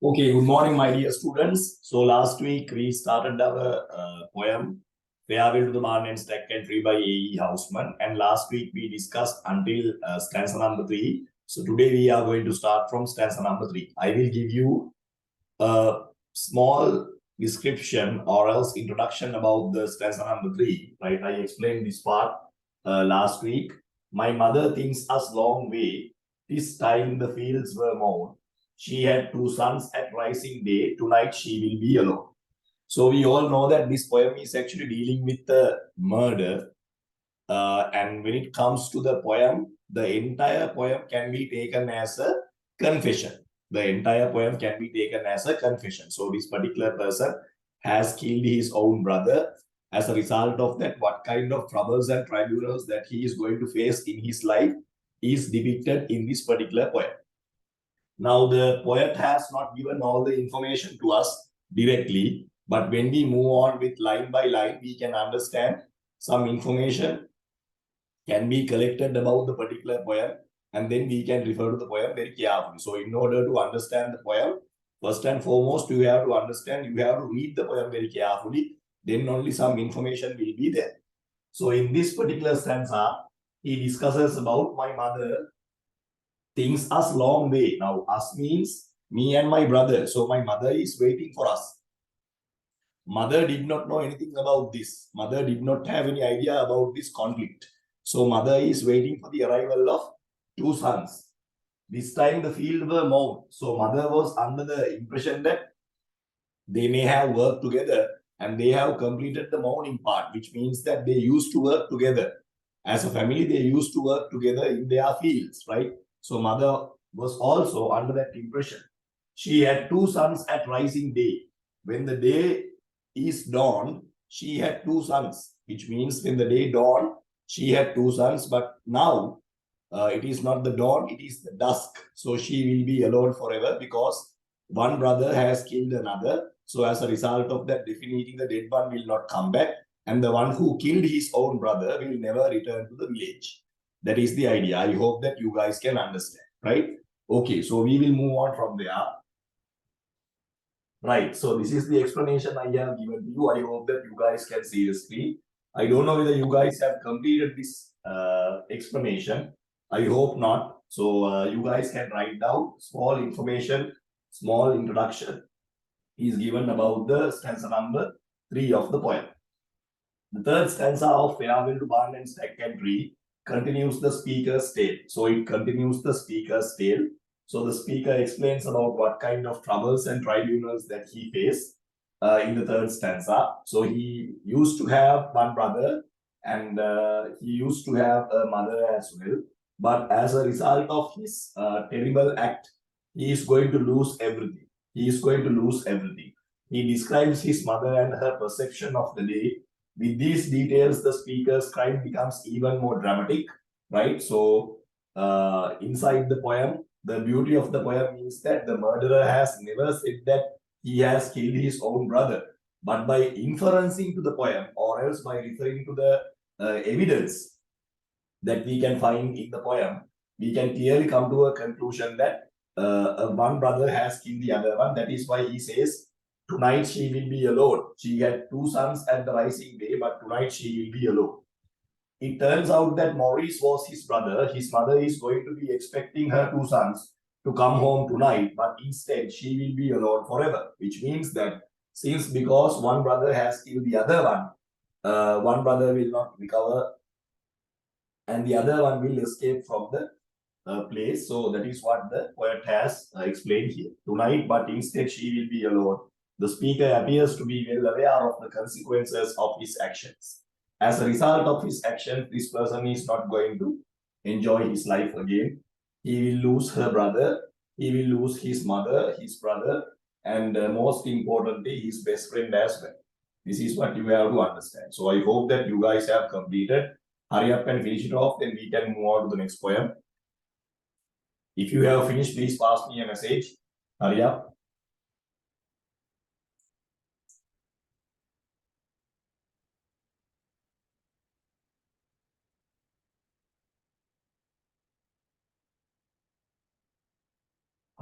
Okay, good morning, my dear students. So last week we started our poem Farewell to the Barn and Stack and Tree by A.E. Houseman. And last week we discussed until stanza number 3. So today we are going to start from stanza number 3. I will give you a small description or else introduction about the stanza number 3. Right, I explained this part last week. My mother thinks us long way. This time the fields were mown. She had 2 sons at rising day. Tonight she will be alone. So we all know that this poem is actually dealing with the murder. And when it comes to the poem, the entire poem can be taken as a confession. The entire poem can be taken as a confession. So this particular person has killed his own brother. As a result of that, what kind of troubles and tribunals that he is going to face in his life is depicted in this particular poem. Now, the poet has not given all the information to us directly, but when we move on with line by line, we can understand some information can be collected about the particular poem, and then we can refer to the poem very carefully. So, in order to understand the poem, first and foremost, you have to understand, you have to read the poem very carefully, then only some information will be there. So, in this particular stanza, he discusses about my mother thinks us long way. Now, us means me and my brother. So my mother is waiting for us. Mother did not know anything about this. Mother did not have any idea about this conflict. So mother is waiting for the arrival of 2 sons. This time the field were mown. So mother was under the impression that they may have worked together and they have completed the mowing part, which means that they used to work together. As a family, they used to work together in their fields, right? So mother was also under that impression. She had 2 sons at rising day. When the day is dawn, she had 2 sons, which means when the day dawned, she had 2 sons. But now it is not the dawn, it is the dusk. So she will be alone forever because one brother has killed another. So as a result of that, definitely the dead one will not come back. And the one who killed his own brother will never return to the village. That is the idea. I hope that you guys can understand, right? Okay, so we will move on from there. Right, so this is the explanation I have given to you. I hope that you guys can see the screen. I don't know whether you guys have completed this explanation. I hope not. So you guys can write down small information, small introduction is given about the stanza number 3 of the poem. The third stanza of Farewell to Barn and Stack and Tree continues the speaker's tale. So it continues the speaker's tale. So the speaker explains about what kind of troubles and tribunals that he faced in the third stanza. So he used to have one brother and he used to have a mother as well. But as a result of his terrible act, he is going to lose everything. He is going to lose everything. He describes his mother and her perception of the day. With these details, the speaker's crime becomes even more dramatic, right? So, inside the poem, the beauty of the poem is that the murderer has never said that he has killed his own brother, but by inferencing to the poem or else by referring to the evidence that we can find in the poem, we can clearly come to a conclusion that one brother has killed the other one. That is why he says, tonight she will be alone. She had 2 sons at the rising day, but tonight she will be alone. It turns out that Maurice was his brother. His mother is going to be expecting her 2 sons to come home tonight, but instead she will be alone forever, which means that since because one brother has killed the other one brother will not recover and the other one will escape from the place. So that is what the poet has explained here. Tonight, but instead she will be alone. The speaker appears to be well aware of the consequences of his actions. As a result of his action, this person is not going to enjoy his life again. He will lose her brother, he will lose his mother, his brother, and most importantly, his best friend as well. This is what you have to understand. So I hope that you guys have completed. Hurry up and finish it off, then we can move on to the next poem. If you have finished, please pass me a message. Hurry up.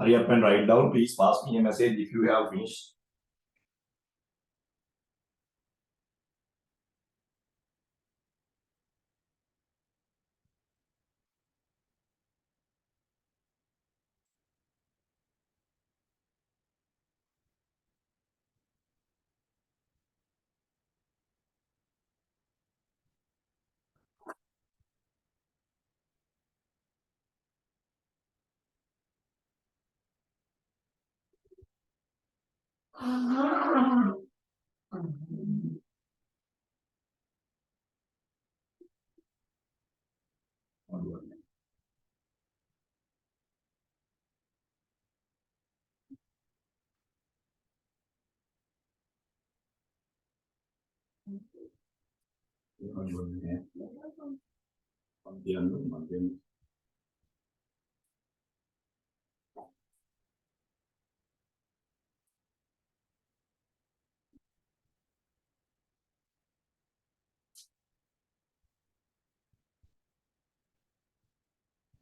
Hurry up and write down. Please pass me a message if you have finished.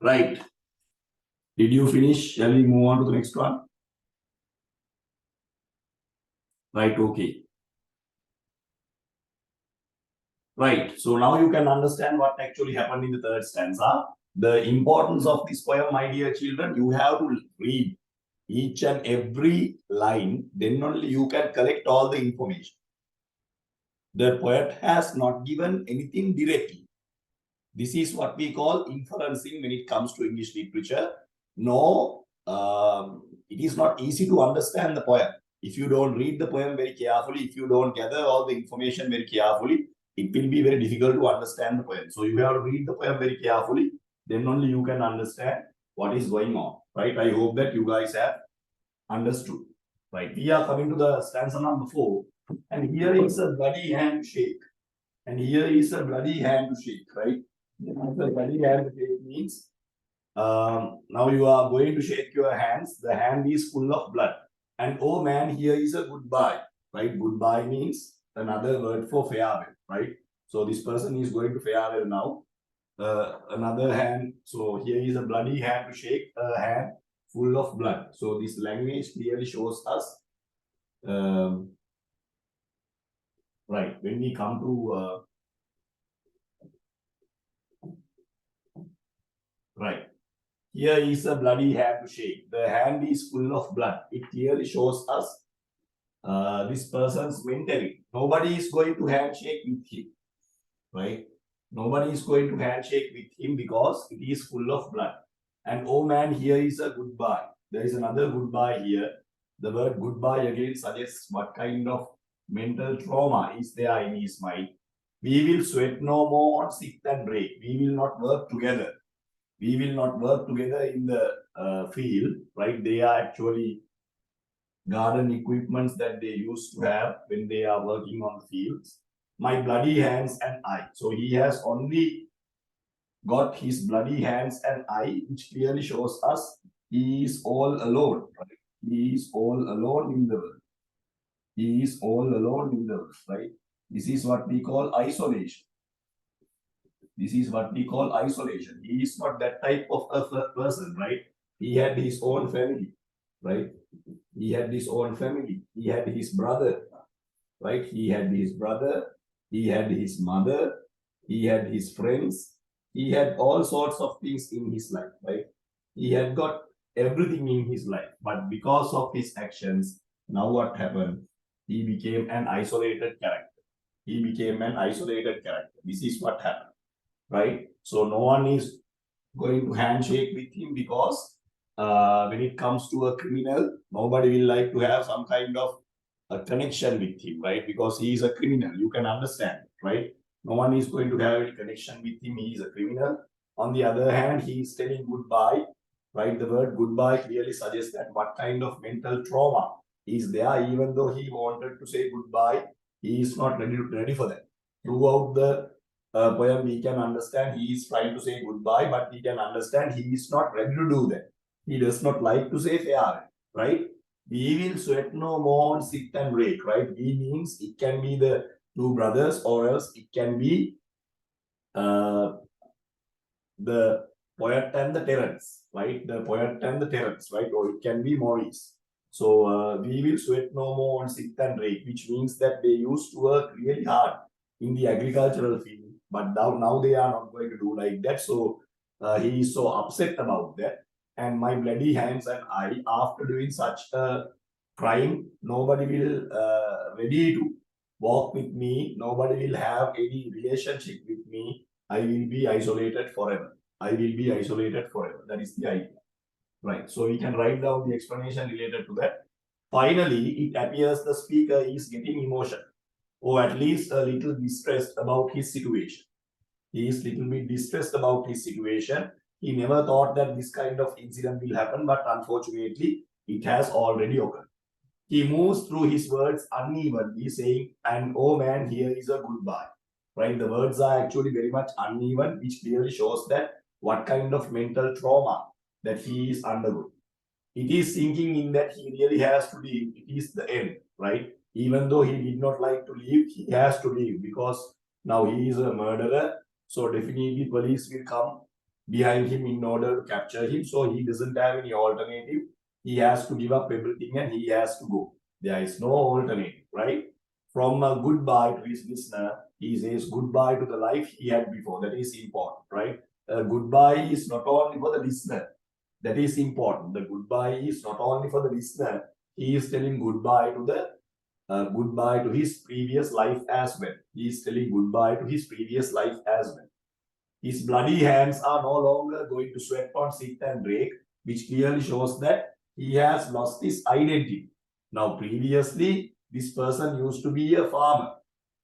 Right. Did you finish? Shall we move on to the next one? Right, okay. Right. So now you can understand what actually happened in the third stanza. The importance of this poem, my dear children, you have to read each and every line, then only you can collect all the information. The poet has not given anything directly. This is what we call inferencing when it comes to English literature. No, it is not easy to understand the poem. If you don't read the poem very carefully, if you don't gather all the information very carefully, it will be very difficult to understand the poem. So you have to read the poem very carefully, then only you can understand what is going on, right? I hope that you guys have understood, right? We are coming to the stanza number 4, and here is a bloody handshake, and here is a bloody handshake, right? The bloody handshake means now you are going to shake your hands. The hand is full of blood, and oh man, here is a goodbye, right? Goodbye means another word for farewell, right? So this person is going to farewell now. Another hand. So here is a bloody hand to shake, a hand full of blood. So this language clearly shows us, right, when we come to, right, here is a bloody hand to shake. The hand is full of blood. It clearly shows us this person's mentality. Nobody is going to handshake with him, right? Nobody is going to handshake with him because it is full of blood. And oh man, here is a goodbye. There is another goodbye here. The word goodbye again suggests what kind of mental trauma is there in his mind. We will sweat no more on sick and break. We will not work together. We will not work together in the field, right? They are actually garden equipments that they used to have when they are working on the fields. My bloody hands and I. So he has only got his bloody hands and I, which clearly shows us he is all alone. Right? He is all alone in the world. He is all alone in the world, right? This is what we call isolation. This is what we call isolation. He is not that type of a person, right? He had his own family, right? He had his own family. He had his brother, right? He had his brother. He had his mother. He had his friends. He had all sorts of things in his life, right? He had got everything in his life. But because of his actions, now what happened? He became an isolated character. He became an isolated character. This is what happened, right? So no one is going to handshake with him because when it comes to a criminal, nobody will like to have some kind of a connection with him, right? Because he is a criminal. You can understand, right? No one is going to have any connection with him. He is a criminal. On the other hand, he is telling goodbye, right? The word goodbye clearly suggests that what kind of mental trauma is there, even though he wanted to say goodbye, he is not ready for that. Throughout the poem, we can understand he is trying to say goodbye, but we can understand he is not ready to do that. He does not like to say farewell, right? We will sweat no more on sick and break, right? We means it can be the two brothers, or else it can be the poet and the Terence, right? The poet and the Terence, right? Or it can be Maurice. So we will sweat no more on sick and rake, which means that they used to work really hard in the agricultural field, but now they are not going to do like that. So he is so upset about that. And my bloody hands and I, after doing such a crime, nobody will ready to walk with me. Nobody will have any relationship with me. I will be isolated forever. I will be isolated forever. That is the idea. Right. So we can write down the explanation related to that. Finally, it appears the speaker is getting emotional, or at least a little distressed about his situation. He is little bit distressed about his situation. He never thought that this kind of incident will happen, but unfortunately, it has already occurred. He moves through his words unevenly, saying, and oh man, here is a goodbye. Right? The words are actually very much uneven, which clearly shows that what kind of mental trauma that he is undergoing. It is sinking in that he really has to leave. It is the end, right? Even though he did not like to leave, he has to leave because now he is a murderer. So definitely police will come behind him in order to capture him. So he doesn't have any alternative. He has to give up everything and he has to go. There is no alternative, right? From a goodbye to his listener, he says goodbye to the life he had before. That is important, right? Goodbye is not only for the listener, that is important. The goodbye is not only for the listener, he is telling goodbye to his previous life as well. He is telling goodbye to his previous life as well. His bloody hands are no longer going to sweat on sick and rake, which clearly shows that he has lost his identity. Now, previously, this person used to be a farmer.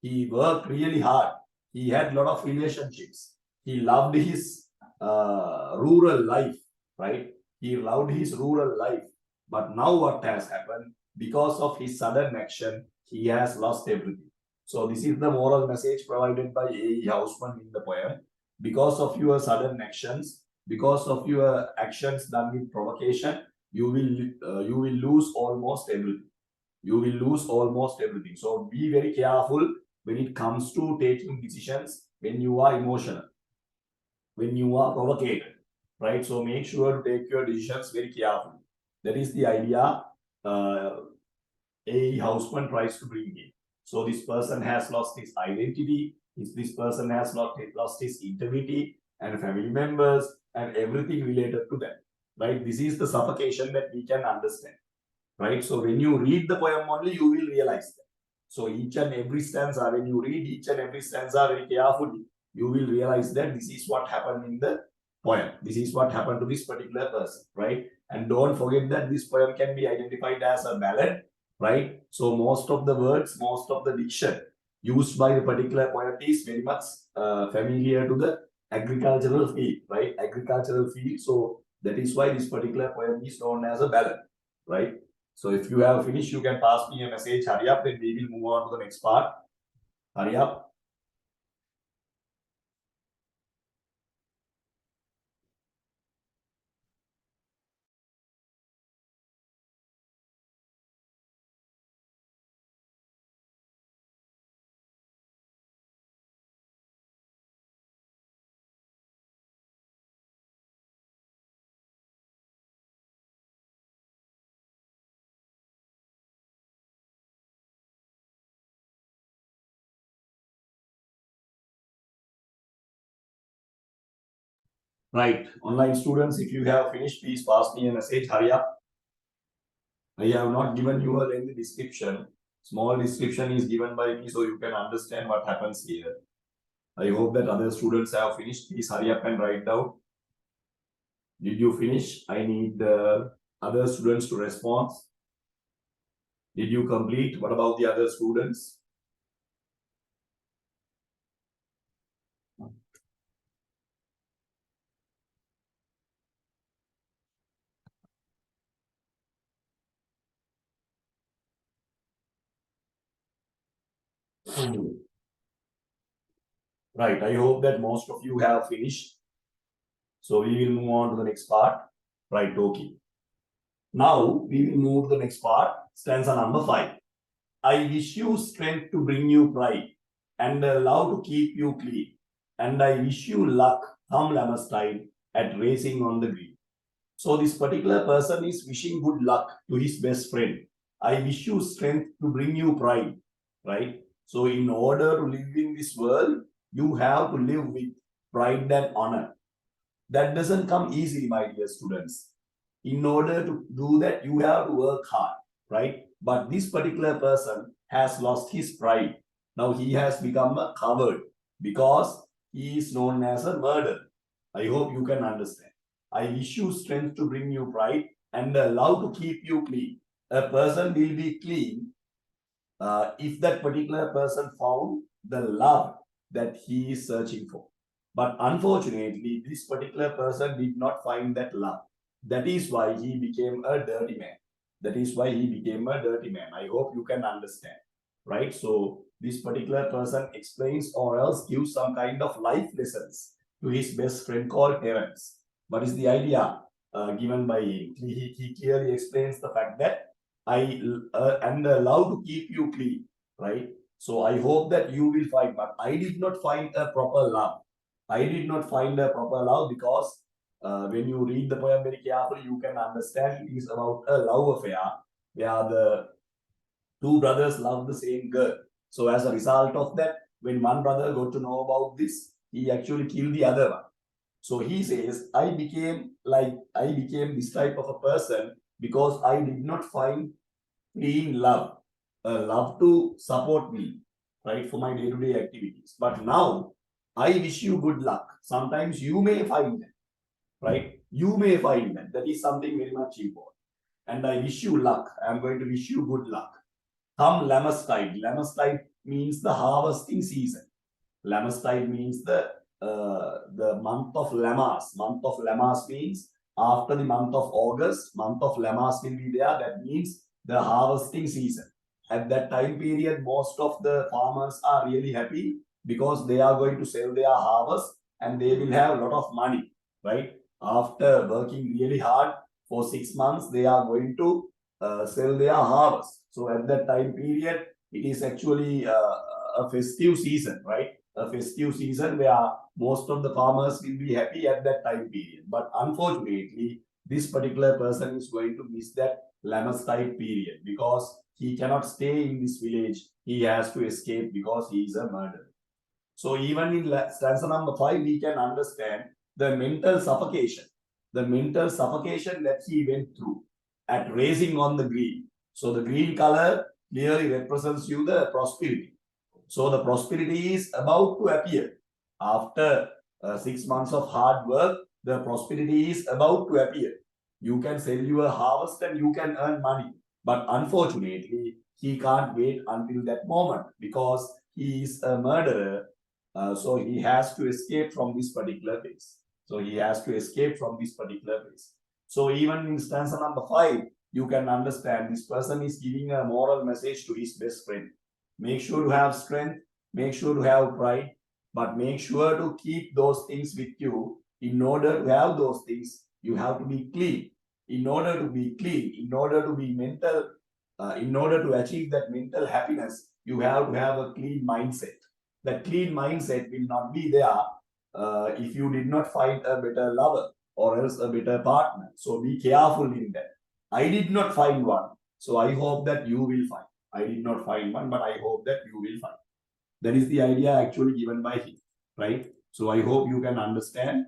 He worked really hard. He had a lot of relationships. He loved his rural life, right? He loved his rural life. But now what has happened? Because of his sudden action, he has lost everything. So this is the moral message provided by A.E. Housman in the poem. Because of your sudden actions, because of your actions done with provocation, you will lose almost everything. You will lose almost everything. So be very careful when it comes to taking decisions when you are emotional, when you are provocated, right? So make sure to take your decisions very carefully. That is the idea A. Houseman tries to bring in. So this person has lost his identity, this person has lost his integrity and family members and everything related to that. Right? This is the suffocation that we can understand. Right? So when you read the poem only, you will realize that. So each and every stanza, when you read each and every stanza very carefully, you will realize that this is what happened in the poem. This is what happened to this particular person, right? And don't forget that this poem can be identified as a ballad, right? So most of the words, most of the diction used by the particular poet is very much familiar to the agricultural field, right? Agricultural field. So that is why this particular poem is known as a ballad, right? So if you have finished, you can pass me a message. Hurry up, then we will move on to the next part. Hurry up. Right. Online students, if you have finished, please pass me a message. Hurry up. I have not given you a lengthy description. Small description is given by me so you can understand what happens here. I hope that other students have finished. Please hurry up and write down. Did you finish? I need other students to respond. Did you complete? What about the other students? Right. I hope that most of you have finished. So we will move on to the next part. Right. Okay. Now we will move to the next part. Stanza number 5. I wish you strength to bring you pride and love to keep you clean. And I wish you luck, thumb Lamastine, at racing on the green. So this particular person is wishing good luck to his best friend. I wish you strength to bring you pride, right? So in order to live in this world, you have to live with pride and honor. That doesn't come easily, my dear students. In order to do that, you have to work hard, right? But this particular person has lost his pride. Now he has become a coward because he is known as a murderer. I hope you can understand. I wish you strength to bring you pride and the love to keep you clean. A person will be clean if that particular person found the love that he is searching for. But unfortunately, this particular person did not find that love. That is why he became a dirty man. That is why he became a dirty man. I hope you can understand, right? So this particular person explains or else gives some kind of life lessons to his best friend called Terence. What is the idea given by him? He clearly explains the fact that I and love to keep you clean, right? So I hope that you will find, but I did not find a proper love. I did not find a proper love because when you read the poem very carefully, you can understand it is about a love affair where the two brothers love the same girl. So as a result of that, when one brother got to know about this, he actually killed the other one. So he says, I became this type of a person because I did not find clean love, love to support me, right, for my day-to-day activities. But now I wish you good luck. Sometimes you may find that, right? You may find that. That is something very much important. And I wish you luck. I'm going to wish you good luck. Come Lamastide. Lamastide means the harvesting season. Lamastide means the month of Lammas. Month of Lammas means after the month of August, month of Lammas will be there. That means the harvesting season. At that time period, most of the farmers are really happy because they are going to sell their harvest and they will have a lot of money, right? After working really hard for 6 months, they are going to sell their harvest. So at that time period, it is actually a festive season, right? A festive season where most of the farmers will be happy at that time period. But unfortunately, this particular person is going to miss that Lamastide period because he cannot stay in this village. He has to escape because he is a murderer. So even in stanza number 5, we can understand the mental suffocation. The mental suffocation that he went through at racing on the green. So the green color clearly represents you the prosperity. So the prosperity is about to appear. After 6 months of hard work, the prosperity is about to appear. You can sell your harvest and you can earn money. But unfortunately, he can't wait until that moment because he is a murderer. So he has to escape from this particular place. So he has to escape from this particular place. So even in stanza number 5, you can understand this person is giving a moral message to his best friend. Make sure to have strength, make sure to have pride, but make sure to keep those things with you. In order to have those things, you have to be clean. In order to be clean, in order to be mental, in order to achieve that mental happiness, you have to have a clean mindset. That clean mindset will not be there if you did not find a better lover or else a better partner. So be careful in that. I did not find one. So I hope that you will find. I did not find one, but I hope that you will find. That is the idea actually given by him, right? So I hope you can understand.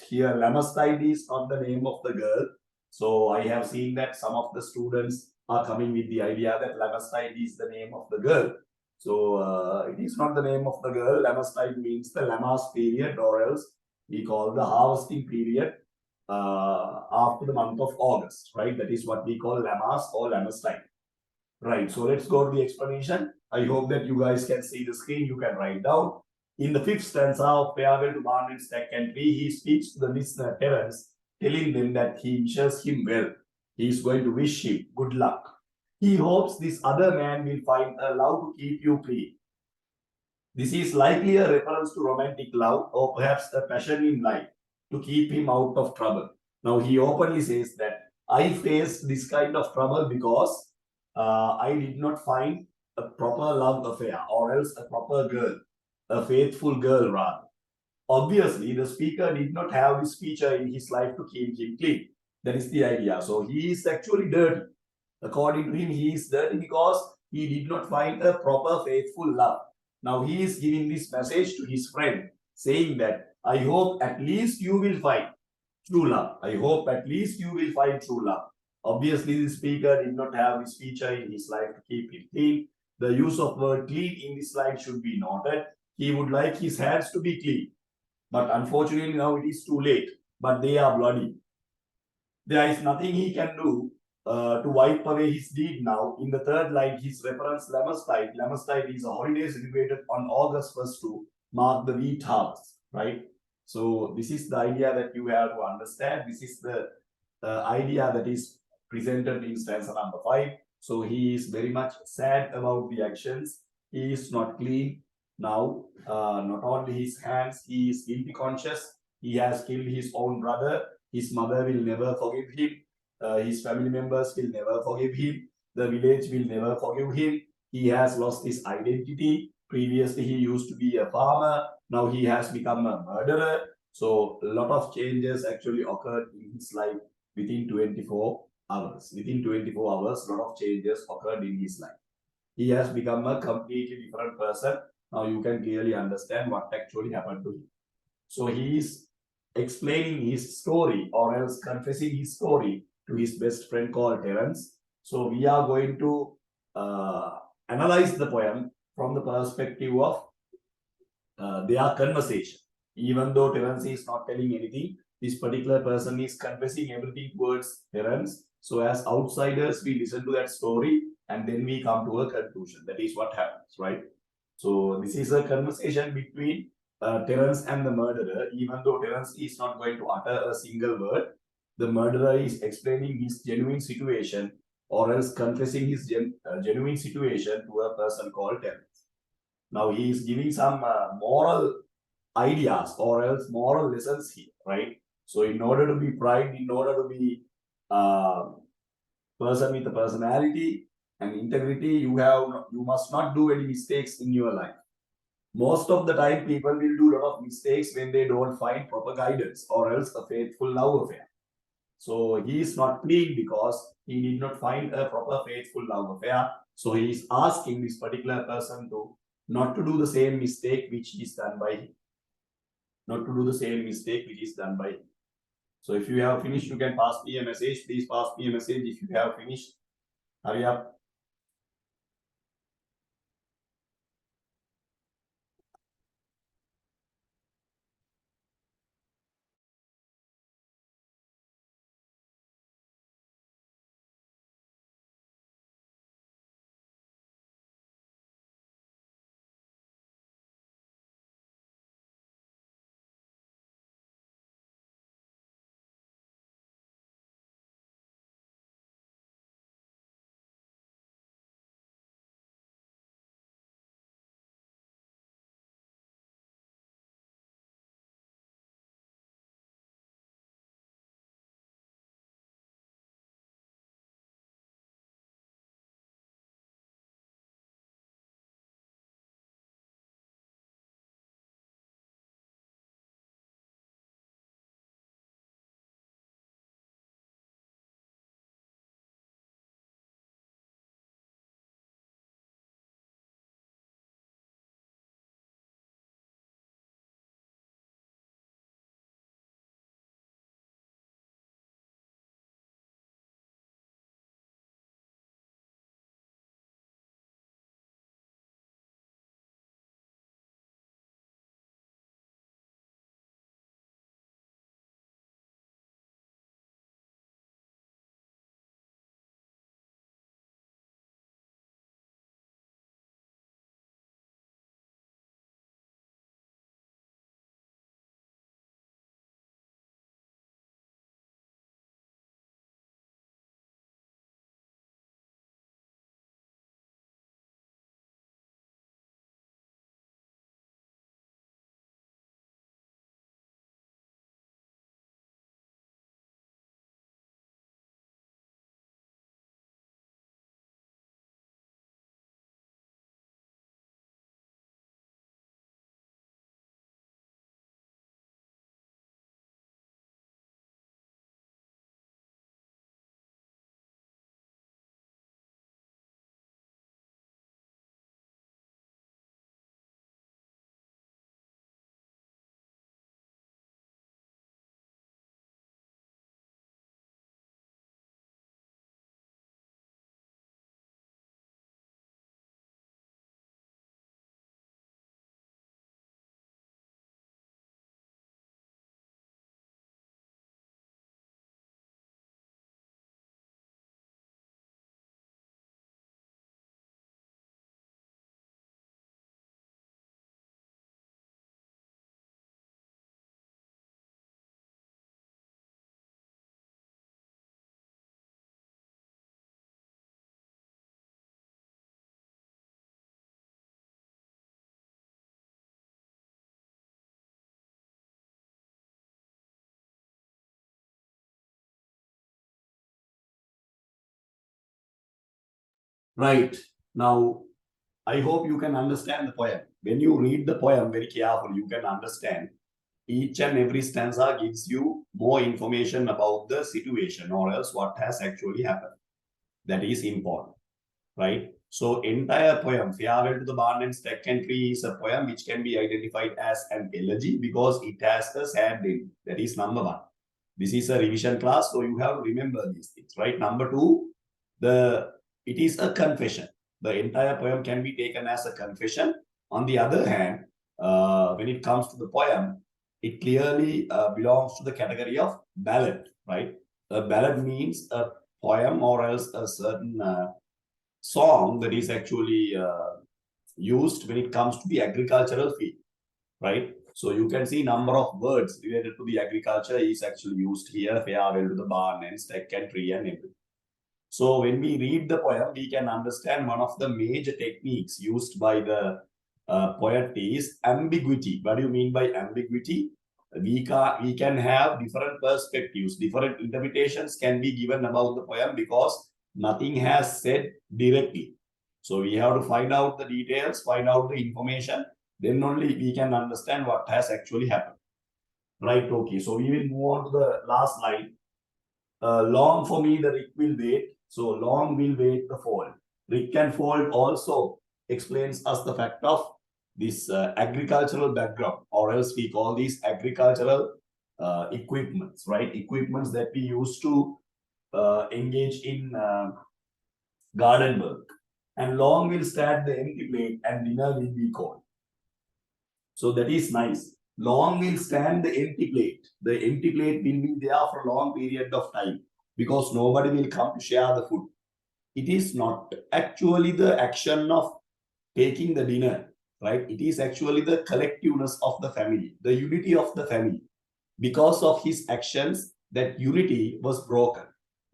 Here, Lamastide is not the name of the girl. So I have seen that some of the students are coming with the idea that Lamastide is the name of the girl. So it is not the name of the girl. Lamastide means the Lammas period, or else we call the harvesting period after the month of August, right? That is what we call Lammas or Lamastide. Right, so let's go to the explanation. I hope that you guys can see the screen. You can write down. In the 5th stanza of Farewell to Barnard's Second Tree, he speaks to the listener Terence, telling them that he wishes him well. He is going to wish him good luck. He hopes this other man will find a love to keep you clean. This is likely a reference to romantic love or perhaps a passion in life to keep him out of trouble. Now, he openly says that I faced this kind of trouble because I did not find a proper love affair or else a proper girl, a faithful girl rather. obviously the speaker did not have this feature in his life to keep him clean. That is the idea. So he is actually dirty. According to him, he is dirty because he did not find a proper faithful love. Now he is giving this message to his friend, saying that I hope at least you will find true love. I hope at least you will find true love. Obviously, the speaker did not have this feature in his life to keep him clean. The use of word clean in this line should be noted. He would like his hands to be clean. But unfortunately, now it is too late. But they are bloody. There is nothing he can do to wipe away his deed now. In the third line, his reference Lamastide. Lamastide is a holiday celebrated on August 1st to mark the wheat harvest, right? So this is the idea that you have to understand. This is the idea that is presented in stanza number 5. So he is very much sad about the actions. He is not clean now. Not only his hands, he is guilty conscious. He has killed his own brother. His mother will never forgive him. His family members will never forgive him. The village will never forgive him. He has lost his identity. Previously, he used to be a farmer. Now he has become a murderer. So a lot of changes actually occurred in his life within 24 hours. Within 24 hours, a lot of changes occurred in his life. He has become a completely different person. Now you can clearly understand what actually happened to him. So he is explaining his story or else confessing his story to his best friend called Terence. So we are going to analyze the poem from the perspective of their conversation. Even though Terence is not telling anything, this particular person is confessing everything towards Terence. So as outsiders, we listen to that story and then we come to a conclusion. That is what happens, right? So this is a conversation between Terence and the murderer. Even though Terence is not going to utter a single word, the murderer is explaining his genuine situation or else confessing his genuine situation to a person called Terence. Now he is giving some moral ideas or else moral lessons here, right? So in order to be pride, in order to be uh, person with a personality and integrity, you must not do any mistakes in your life. Most of the time, people will do a lot of mistakes when they don't find proper guidance or else a faithful love affair. So he is not clean because he did not find a proper faithful love affair. So he is asking this particular person to not to do the same mistake which is done by him. Not to do the same mistake which is done by him. So if you have finished, you can pass me a message. Please pass me a message if you have finished. Hurry up. Right. Now, I hope you can understand the poem. When you read the poem very carefully, you can understand each and every stanza gives you more information about the situation or else what has actually happened. That is important, right? So entire poem, Farewell to the Barn and Stack and Tree is a poem which can be identified as an elegy because it has a sad ending. That is number one. This is a revision class, so you have to remember these things, right? Number two, it is a confession. The entire poem can be taken as a confession. On the other hand, when it comes to the poem, it clearly belongs to the category of ballad, right? A ballad means a poem or else a certain song that is actually used when it comes to the agricultural field, right? So you can see number of words related to the agriculture is actually used here. Farewell to the barn and stack and tree and everything. So when we read the poem, we can understand one of the major techniques used by the poet is ambiguity. What do you mean by ambiguity? We can have different perspectives, different interpretations can be given about the poem because nothing has said directly. So we have to find out the details, find out the information, then only we can understand what has actually happened. Right, okay. So we will move on to the last line. Long for me the rick will wait, so long will wait the fall. Rick and fall also explains us the fact of this agricultural background, or else we call these agricultural equipments, right? Equipments that we use to engage in garden work. And long will stand the empty plate and dinner will be cold. So that is nice. Long will stand the empty plate. The empty plate will be there for a long period of time because nobody will come to share the food. It is not actually the action of taking the dinner, right? It is actually the collectiveness of the family, the unity of the family. Because of his actions, that unity was broken,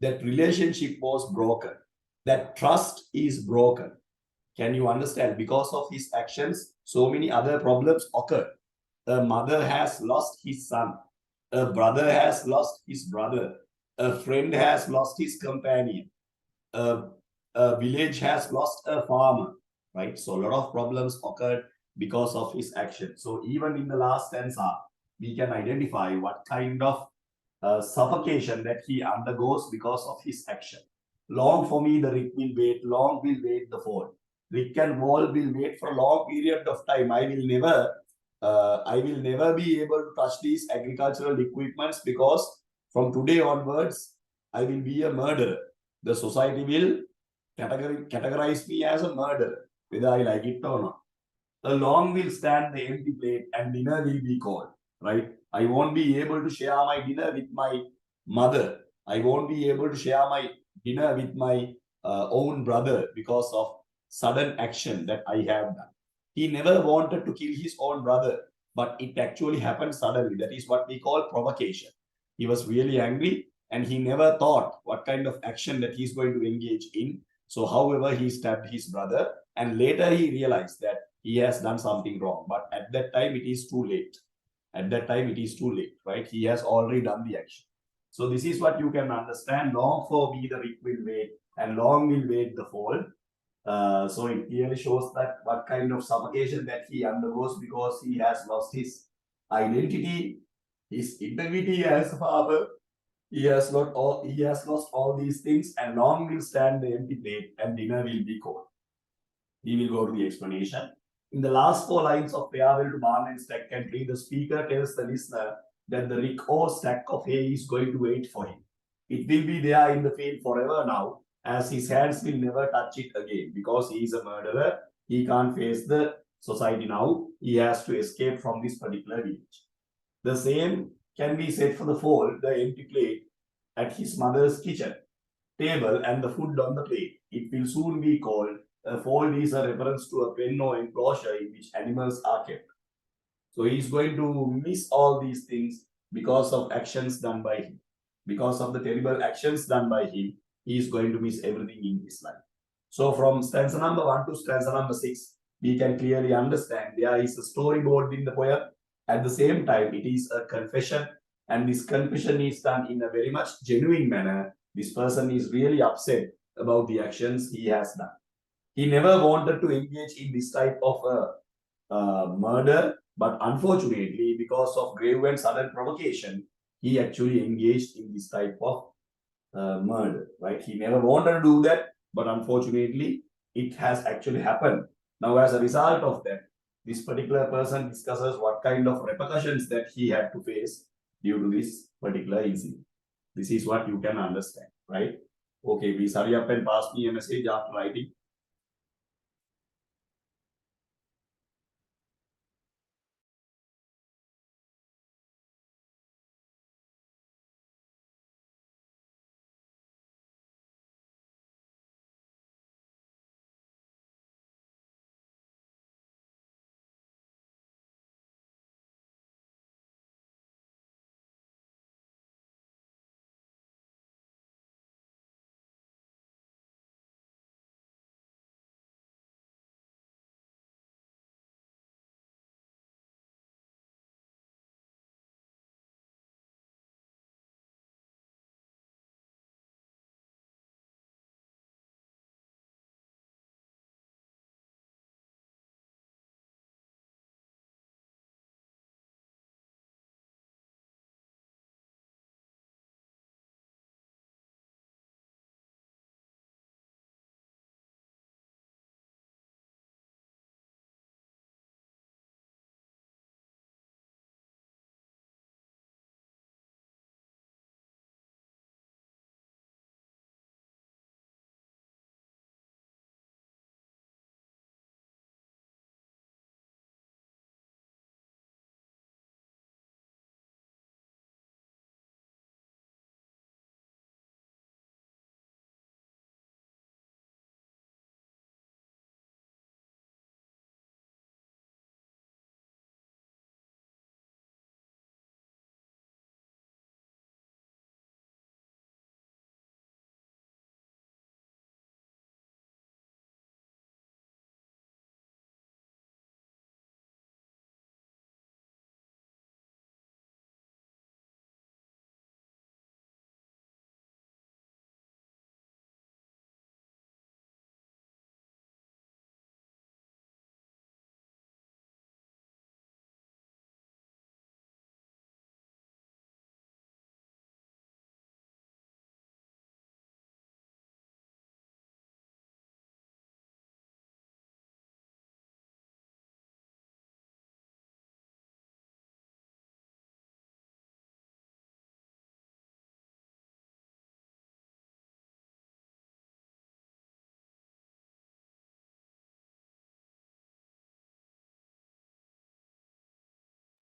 that relationship was broken, that trust is broken. Can you understand? Because of his actions, so many other problems occur. A mother has lost his son. A brother has lost his brother. A friend has lost his companion. A, a village has lost a farmer, right? So a lot of problems occurred because of his action. So even in the last stanza, we can identify what kind of suffocation that he undergoes because of his action. Long for me, the rick will wait. Long will wait the fall. Rick and wall will wait for a long period of time. I will never be able to touch these agricultural equipments because from today onwards, I will be a murderer. The society will categorize me as a murderer, whether I like it or not. The long will stand the empty plate and dinner will be cold, right? I won't be able to share my dinner with my mother. I won't be able to share my dinner with my own brother because of sudden action that I have done. He never wanted to kill his own brother, but it actually happened suddenly. That is what we call provocation. He was really angry and he never thought what kind of action that he's going to engage in. So, however, he stabbed his brother and later he realized that he has done something wrong. But at that time, it is too late. At that time, it is too late, right? He has already done the action. So this is what you can understand. Long for me the rick will wait, and long will wait the fall. So it clearly shows that what kind of suffocation that he undergoes because he has lost his identity, his integrity as a father. He has lost all these things, and long will stand the empty plate, and dinner will be cold. We will go to the explanation. In the last four lines of Farewell to Barn and Stack and Tree, the speaker tells the listener that the rick or stack of hay is going to wait for him. It will be there in the field forever now, as his hands will never touch it again because he is a murderer. He can't face the society now. He has to escape from this particular village. The same can be said for the foal, the empty plate at his mother's kitchen table and the food on the plate. It will soon be called a fold is a reference to a pen or enclosure in which animals are kept. So he is going to miss all these things because of actions done by him. Because of the terrible actions done by him, he is going to miss everything in his life. So from stanza number 1 to stanza number 6, we can clearly understand there is a storyboard in the poem. At the same time, it is a confession, and this confession is done in a very much genuine manner. This person is really upset about the actions he has done. He never wanted to engage in this type of murder, but unfortunately, because of grave and sudden provocation, he actually engaged in this type of murder, right? He never wanted to do that, but unfortunately, it has actually happened. Now, as a result of that, this particular person discusses what kind of repercussions that he had to face due to this particular incident. This is what you can understand, right? Okay, please hurry up and pass me a message after writing.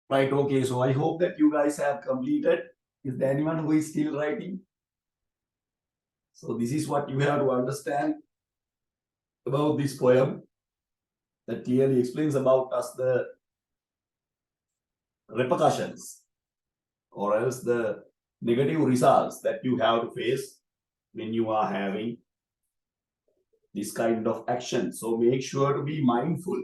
Right, okay. So I hope that you guys have completed. Is there anyone who is still writing? So this is what you have to understand about this poem that clearly explains about us the repercussions or else the negative results that you have to face when you are having this kind of action. So make sure to be mindful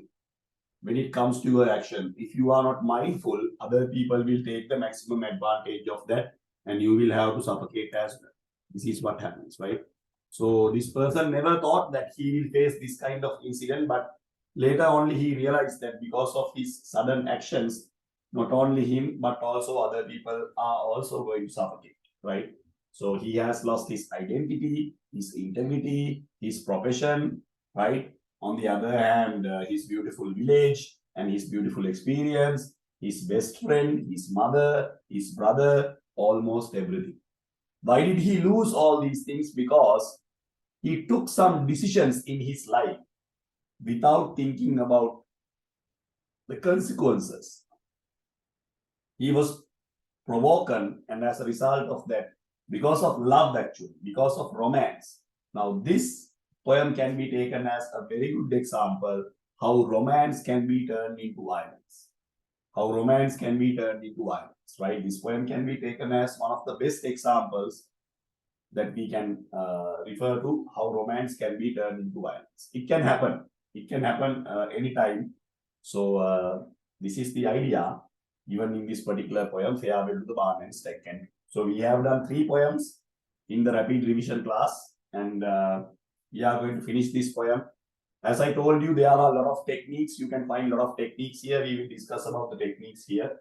when it comes to your action. If you are not mindful, other people will take the maximum advantage of that and you will have to suffocate as well. This is what happens, right? So this person never thought that he will face this kind of incident, but later only he realized that because of his sudden actions, not only him, but also other people are also going to suffocate, right? So he has lost his identity, his integrity, his profession, right? On the other hand, his beautiful village and his beautiful experience, his best friend, his mother, his brother, almost everything. Why did he lose all these things? Because he took some decisions in his life without thinking about the consequences. He was provoked, and as a result of that, because of love, actually, because of romance. Now, this poem can be taken as a very good example how romance can be turned into violence. How romance can be turned into violence, right? This poem can be taken as one of the best examples that we can refer to how romance can be turned into violence. It can happen. It can happen anytime. So this is the idea given in this particular poem, Farewell to the Barn and Stack. So we have done 3 poems in the rapid revision class, and we are going to finish this poem As I told you, there are a lot of techniques. You can find a lot of techniques here. We will discuss about the techniques here,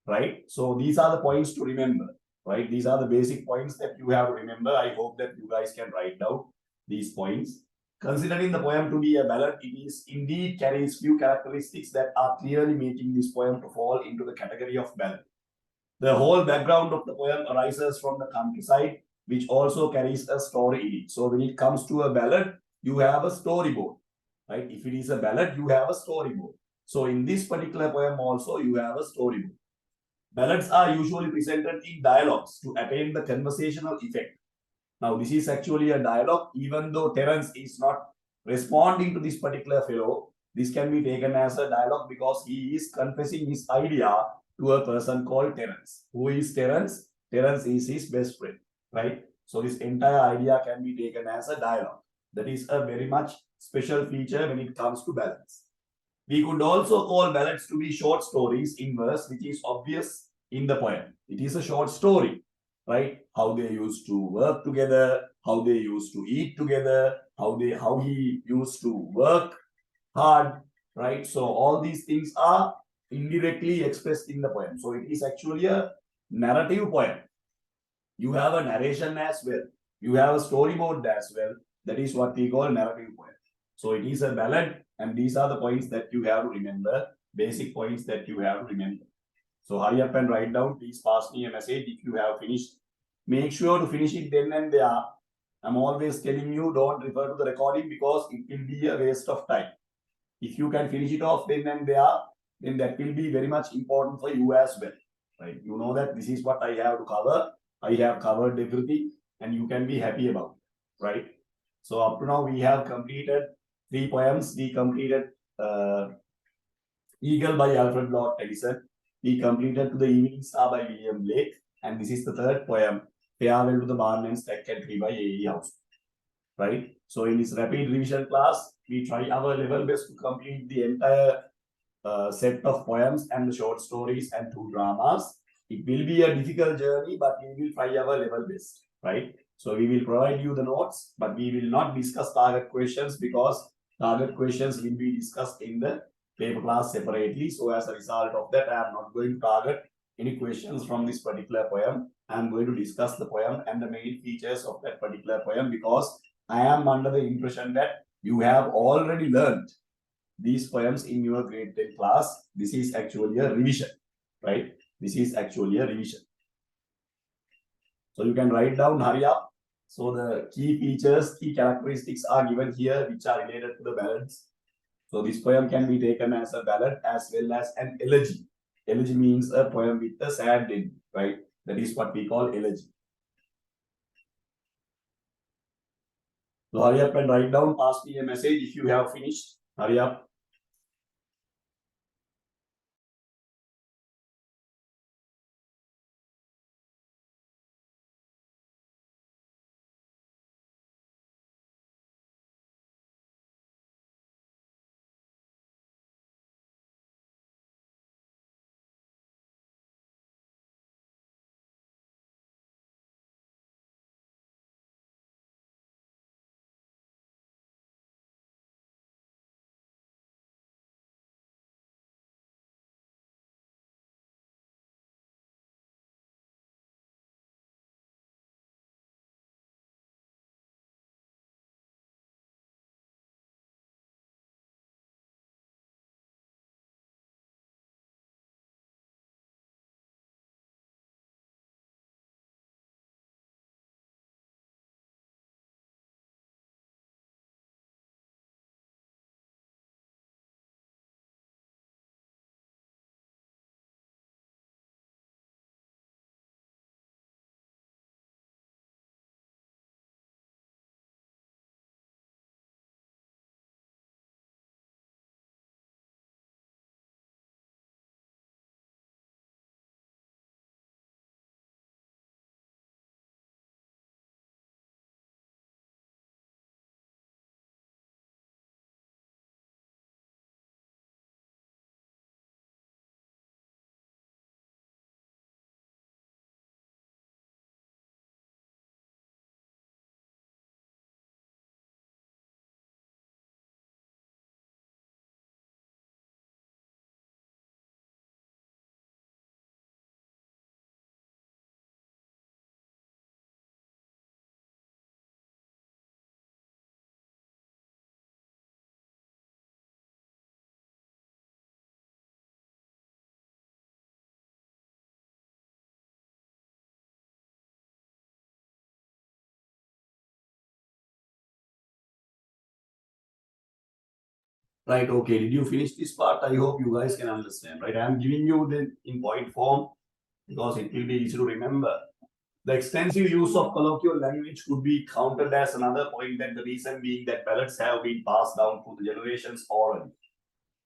right? So these are the points to remember, right? These are the basic points that you have to remember. I hope that you guys can write down these points. Considering the poem to be a ballad, it is indeed carries few characteristics that are clearly making this poem to fall into the category of ballad. The whole background of the poem arises from the countryside, which also carries a story in it. So when it comes to a ballad, you have a storyboard, right? If it is a ballad, you have a storyboard. So in this particular poem also, you have a storyboard. Ballads are usually presented in dialogues to attain the conversational effect. Now, this is actually a dialogue, even though Terence is not responding to this particular fellow. This can be taken as a dialogue because he is confessing his idea to a person called Terence. Who is Terence? Terence is his best friend, right? So this entire idea can be taken as a dialogue. That is a very much special feature when it comes to ballads. We could also call ballads to be short stories in verse, which is obvious in the poem. It is a short story, right? How they used to work together, how they used to eat together, how he used to work hard, right? So all these things are indirectly expressed in the poem. So it is actually a narrative poem. You have a narration as well. You have a storyboard as well. That is what we call narrative poem. So it is a ballad, and these are the points that you have to remember, basic points that you have to remember. So hurry up and write down. Please pass me a message if you have finished. Make sure to finish it then and there. I'm always telling you, don't refer to the recording because it will be a waste of time. If you can finish it off then and there, then that will be very much important for you as well, right? You know that this is what I have to cover. I have covered everything, and you can be happy about it, right? So up to now, we have completed 3 poems. We completed Eagle by Alfred Lord Tennyson. We completed To the Evening Star by William Blake. And this is the third poem, Farewell to the Barn and Stack and Tree by A.E. House, right? So in this rapid revision class, we try our level best to complete the entire set of poems and the short stories and 2 dramas. It will be a difficult journey, but we will try our level best, right? So we will provide you the notes, but we will not discuss target questions because target questions will be discussed in the paper class separately. So as a result of that, I am not going to target any questions from this particular poem. I am going to discuss the poem and the main features of that particular poem because I am under the impression that you have already learned these poems in your grade 10 class. This is actually a revision, right? This is actually a revision. So you can write down, hurry up. So the key features, key characteristics are given here, which are related to the ballads. So this poem can be taken as a ballad as well as an elegy. Elegy means a poem with a sad ending, right? That is what we call elegy. So hurry up and write down, pass me a message if you have finished. Hurry up. Right, okay. Did you finish this part? I hope you guys can understand, right? I'm giving you the in point form because it will be easy to remember. The extensive use of colloquial language could be counted as another point, that the reason being that ballads have been passed down through the generations orally,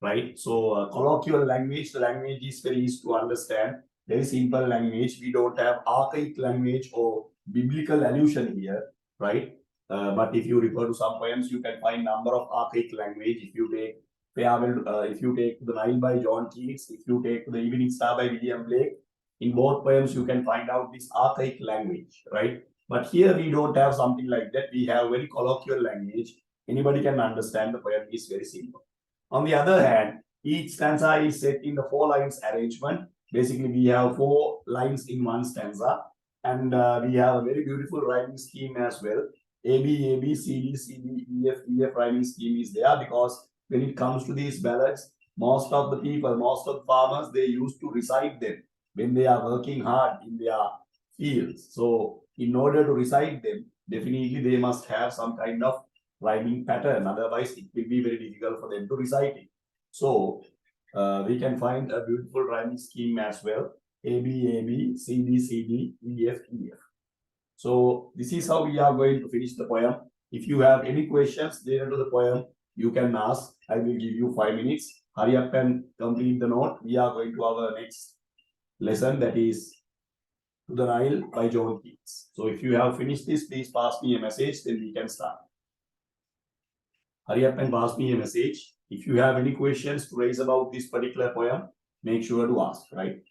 right? So colloquial language, the language is very easy to understand, very simple language. We don't have archaic language or biblical allusion here, right? But if you refer to some poems, you can find number of archaic language. If you take Farewell, if you take The Nile by John Keats, if you take The Evening Star by William Blake, in both poems you can find out this archaic language, right? But here we don't have something like that. We have very colloquial language. Anybody can understand. The poem is very simple. On the other hand, each stanza is set in the four lines arrangement. Basically, we have four lines in one stanza, and we have a very beautiful rhyming scheme as well. A B A B C D C D E F E F rhyming scheme is there because when it comes to these ballads, most of the people, most of the farmers, they used to recite them when they are working hard in their fields. So, in order to recite them, definitely they must have some kind of rhyming pattern. Otherwise, it will be very difficult for them to recite it. So we can find a beautiful rhyming scheme as well. A B A B C D C D E F E F. So this is how we are going to finish the poem. If you have any questions related to the poem, you can ask. I will give you 5 minutes. Hurry up and complete the note. We are going to our next lesson, that is To the Nile by John Keats. So if you have finished this, please pass me a message, then we can start. Hurry up and pass me a message. If you have any questions to raise about this particular poem, make sure to ask, right?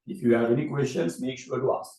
If you have any questions, make sure to ask.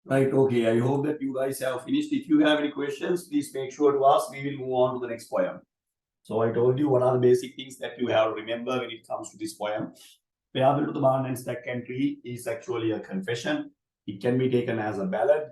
Right, okay. I hope that you guys have finished. If you have any questions, please make sure to ask. We will move on to the next poem. So I told you what are the basic things that you have to remember when it comes to this poem. Payable to the barn and stack and tree is actually a confession. It can be taken as a ballad.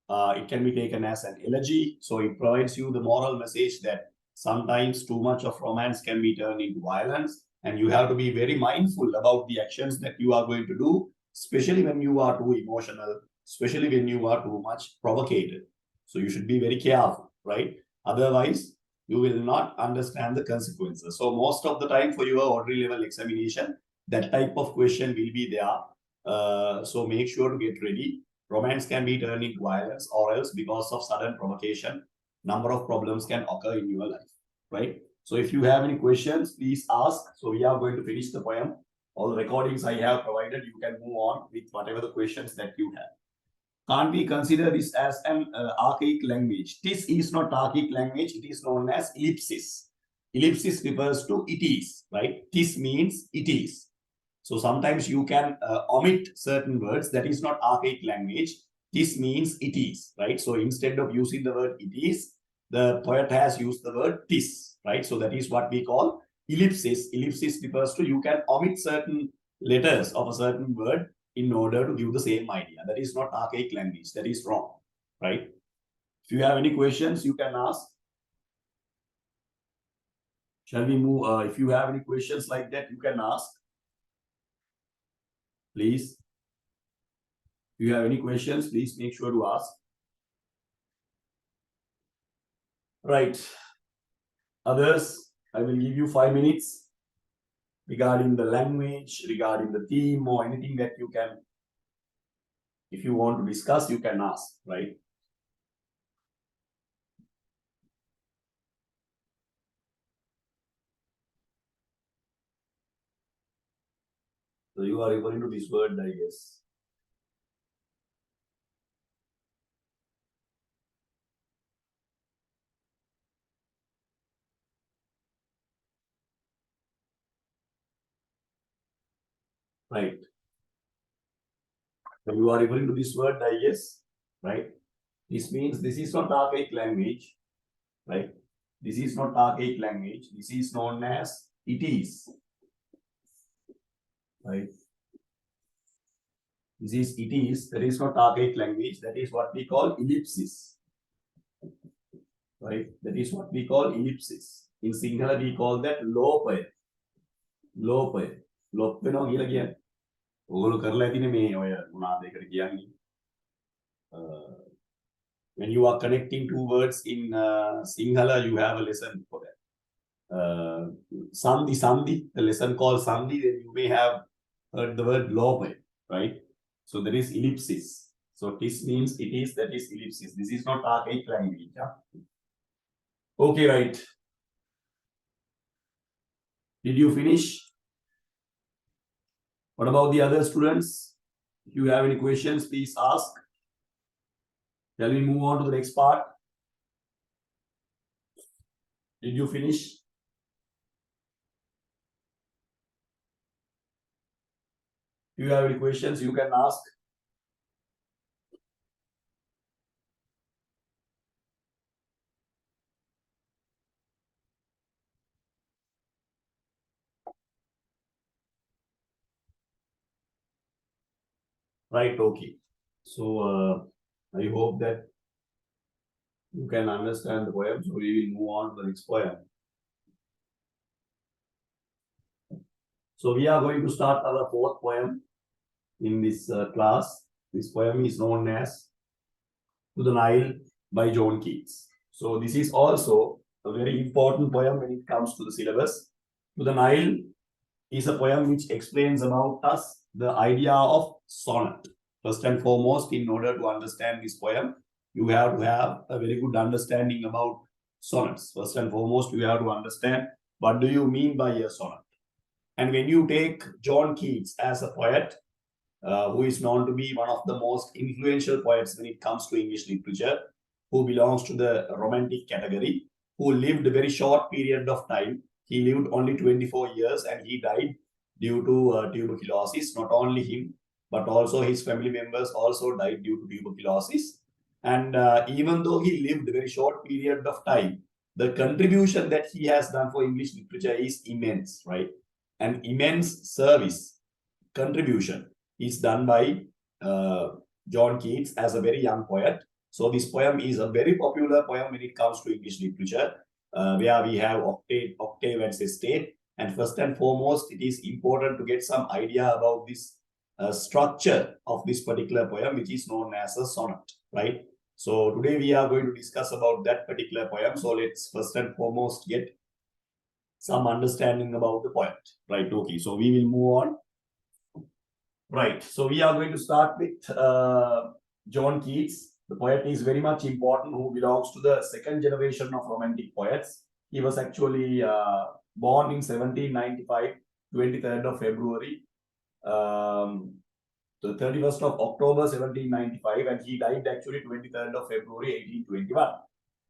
It can be taken as an elegy. So it provides you the moral message that sometimes too much of romance can be turned into violence. And you have to be very mindful about the actions that you are going to do, especially when you are too emotional, especially when you are too much provocated. So you should be very careful, right? Otherwise, you will not understand the consequences. So most of the time for your ordinary level examination, that type of question will be there. So make sure to get ready. Romance can be turned into violence, or else because of sudden provocation, number of problems can occur in your life, right? So if you have any questions, please ask. So we are going to finish the poem. All the recordings I have provided, you can move on with whatever the questions that you have. Can't we consider this as an archaic language? This is not archaic language. It is known as ellipsis. Ellipsis refers to it is, right? This means it is. So sometimes you can omit certain words. That is not archaic language. This means it is, right? So instead of using the word it is, the poet has used the word this, right? So that is what we call ellipsis. Ellipsis refers to you can omit certain letters of a certain word in order to give the same idea. That is not archaic language. That is wrong, right? If you have any questions, you can ask. Shall we move? If you have any questions like that, you can ask. Please. If you have any questions, please make sure to ask. Right. Others, I will give you 5 minutes regarding the language, regarding the theme, or anything that you can, if you want to discuss, you can ask, right? So you are referring to this word, I guess. Right. So you are referring to this word, I guess, right? This means this is not archaic language, right? This is not archaic language. This is known as it is, right? This is it is. That is not archaic language. That is what we call ellipsis, right? That is what we call ellipsis. In Sinhala, we call that lopaya. Lopaya. Lopeno කියලා කියන්නේ. ඕගොල්ලෝ කරලා ඇතිනේ මේ ඔය මොනවාද ඒකට කියන්නේ. When you are connecting two words in Sinhala, you have a lesson for that. Sandhi, the lesson called Sandhi, then you may have heard the word lopaya, right? So there is ellipsis. So this means it is, that is ellipsis. This is not archaic language. Yeah? Okay, right. Did you finish? What about the other students? If you have any questions, please ask. Shall we move on to the next part? Did you finish? If you have any questions, you can ask. Right, okay. So I hope that you can understand the poem. So we will move on to the next poem. So we are going to start our fourth poem in this class. This poem is known as To the Nile by John Keats. So this is also a very important poem when it comes to the syllabus. To the Nile is a poem which explains about us the idea of sonnet. First and foremost, in order to understand this poem, you have to have a very good understanding about sonnets. First and foremost, you have to understand what do you mean by a sonnet. And when you take John Keats as a poet, who is known to be one of the most influential poets when it comes to English literature, who belongs to the romantic category, who lived a very short period of time. He lived only 24 years and he died due to tuberculosis. Not only him, but also his family members also died due to tuberculosis. And even though he lived a very short period of time, the contribution that he has done for English literature is immense, right? An immense service, contribution is done by John Keats as a very young poet. So this poem is a very popular poem when it comes to English literature, where we have octave and sestet. And first and foremost, it is important to get some idea about this structure of this particular poem, which is known as a sonnet, right? So today we are going to discuss about that particular poem. So let's first and foremost get some understanding about the poem, right? Okay, so we will move on. Right. So we are going to start with John Keats. The poet is very much important who belongs to the second generation of Romantic poets. He was actually born in 1795, 23rd of February, um, the 31st of October 1795, and he died actually 23rd of February 1821.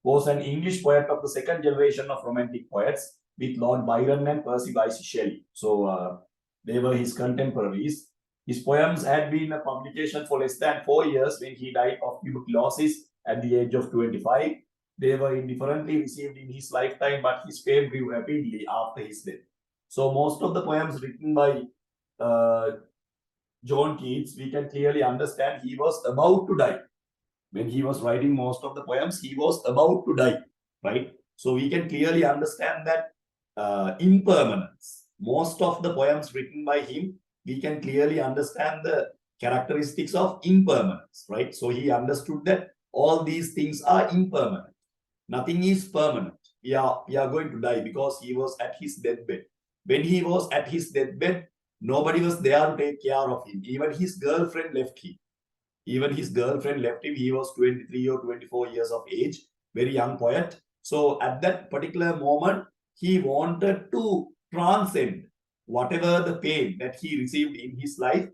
Was an English poet of the second generation of Romantic poets with Lord Byron and Percy Bysshe Shelley. So they were his contemporaries. His poems had been a publication for less than 4 years when he died of tuberculosis at the age of 25. They were indifferently received in his lifetime, but his fame grew rapidly after his death. So most of the poems written by uh, John Keats, we can clearly understand he was about to die. When he was writing most of the poems, he was about to die, right? So we can clearly understand that impermanence. Most of the poems written by him, we can clearly understand the characteristics of impermanence, right? So he understood that all these things are impermanent. Nothing is permanent. We are going to die because he was at his deathbed. When he was at his deathbed, nobody was there to take care of him. Even his girlfriend left him. Even his girlfriend left him. He was 23 or 24 years of age, very young poet. So at that particular moment, he wanted to transcend whatever the pain that he received in his life,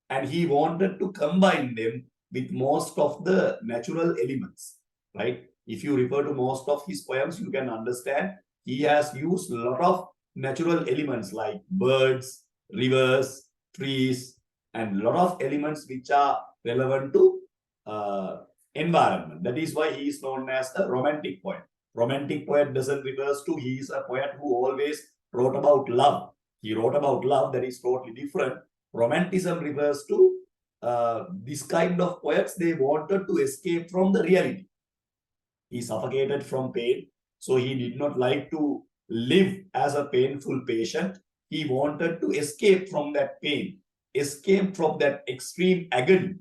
and he wanted to combine them with most of the natural elements, right? If you refer to most of his poems, you can understand he has used a lot of natural elements like birds, rivers, trees, and a lot of elements which are relevant to environment. That is why he is known as a romantic poet. Romantic poet doesn't refers to he is a poet who always wrote about love. He wrote about love, that is totally different. Romanticism refers to this kind of poets, they wanted to escape from the reality. He suffocated from pain, so he did not like to live as a painful patient. He wanted to escape from that pain, escape from that extreme agony.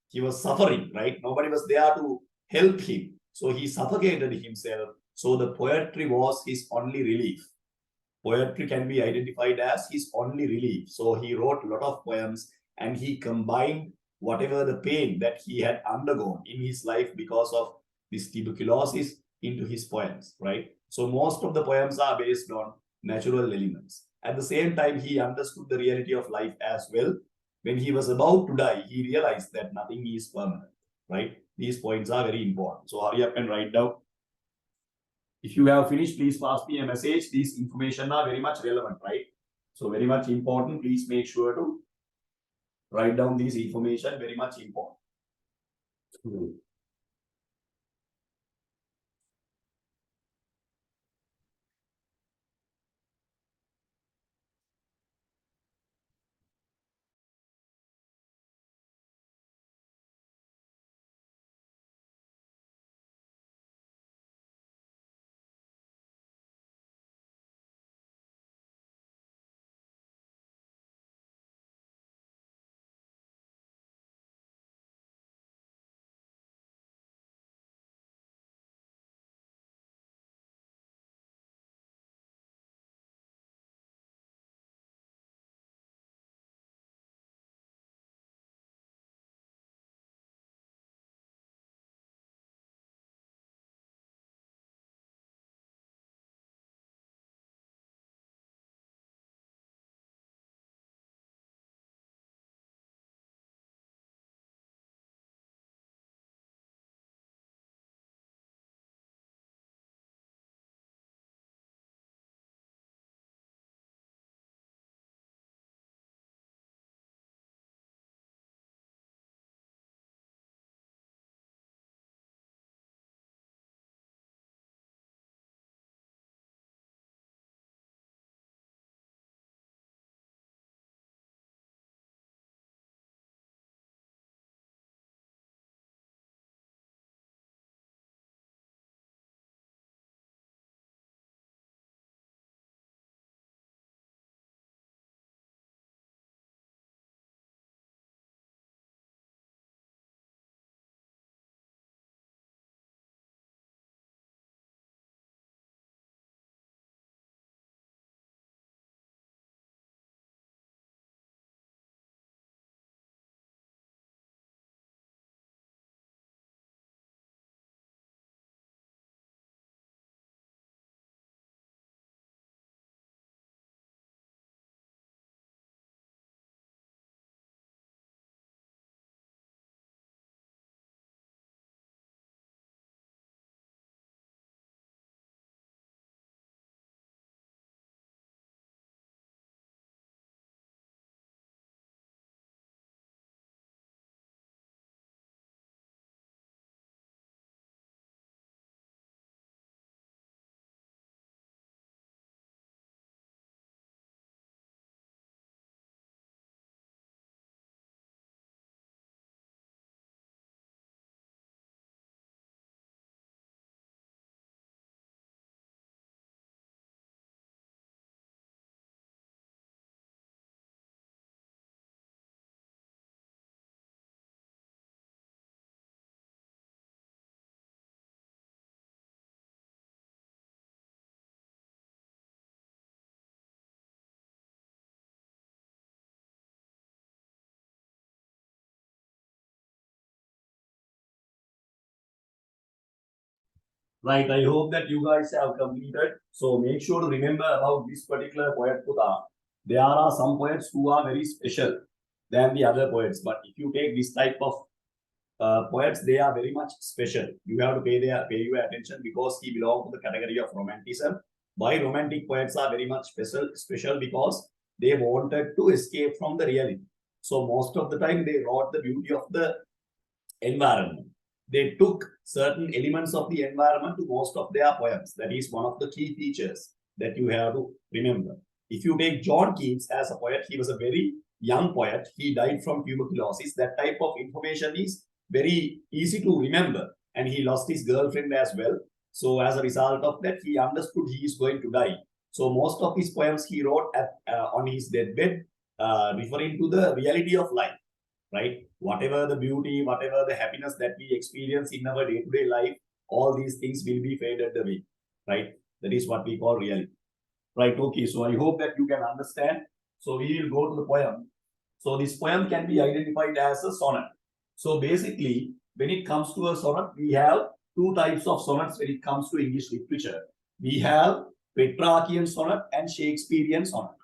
He was suffering, right? Nobody was there to help him. So he suffocated himself. So the poetry was his only relief. Poetry can be identified as his only relief. So he wrote a lot of poems and he combined whatever the pain that he had undergone in his life because of this tuberculosis into his poems, right? So most of the poems are based on natural elements. At the same time, he understood the reality of life as well. When he was about to die, he realized that nothing is permanent, right? These points are very important. So hurry up and write down. If you have finished, please pass me a message. These information are very much relevant, right? So very much important. Please make sure to write down these information, very much important. Right, I hope that you guys have completed. So make sure to remember about this particular poet Puta. There are some poets who are very special than the other poets. But if you take this type of poets, they are very much special. You have to pay your attention because he belongs to the category of romanticism. Why romantic poets are very much special because they wanted to escape from the reality. So most of the time they wrote the beauty of the environment. They took certain elements of the environment to most of their poems. That is one of the key features that you have to remember. If you take John Keats as a poet, he was a very young poet. He died from tuberculosis. That type of information is very easy to remember. And he lost his girlfriend as well. So as a result of that, he understood he is going to die. So most of his poems he wrote on his deathbed, referring to the reality of life, right? Whatever the beauty, whatever the happiness that we experience in our day-to-day life, all these things will be faded away, right? That is what we call reality. Right, okay, so I hope that you can understand. So we will go to the poem. So this poem can be identified as a sonnet. So basically, when it comes to a sonnet, we have two types of sonnets when it comes to English literature. We have Petrarchian sonnet and Shakespearean sonnet.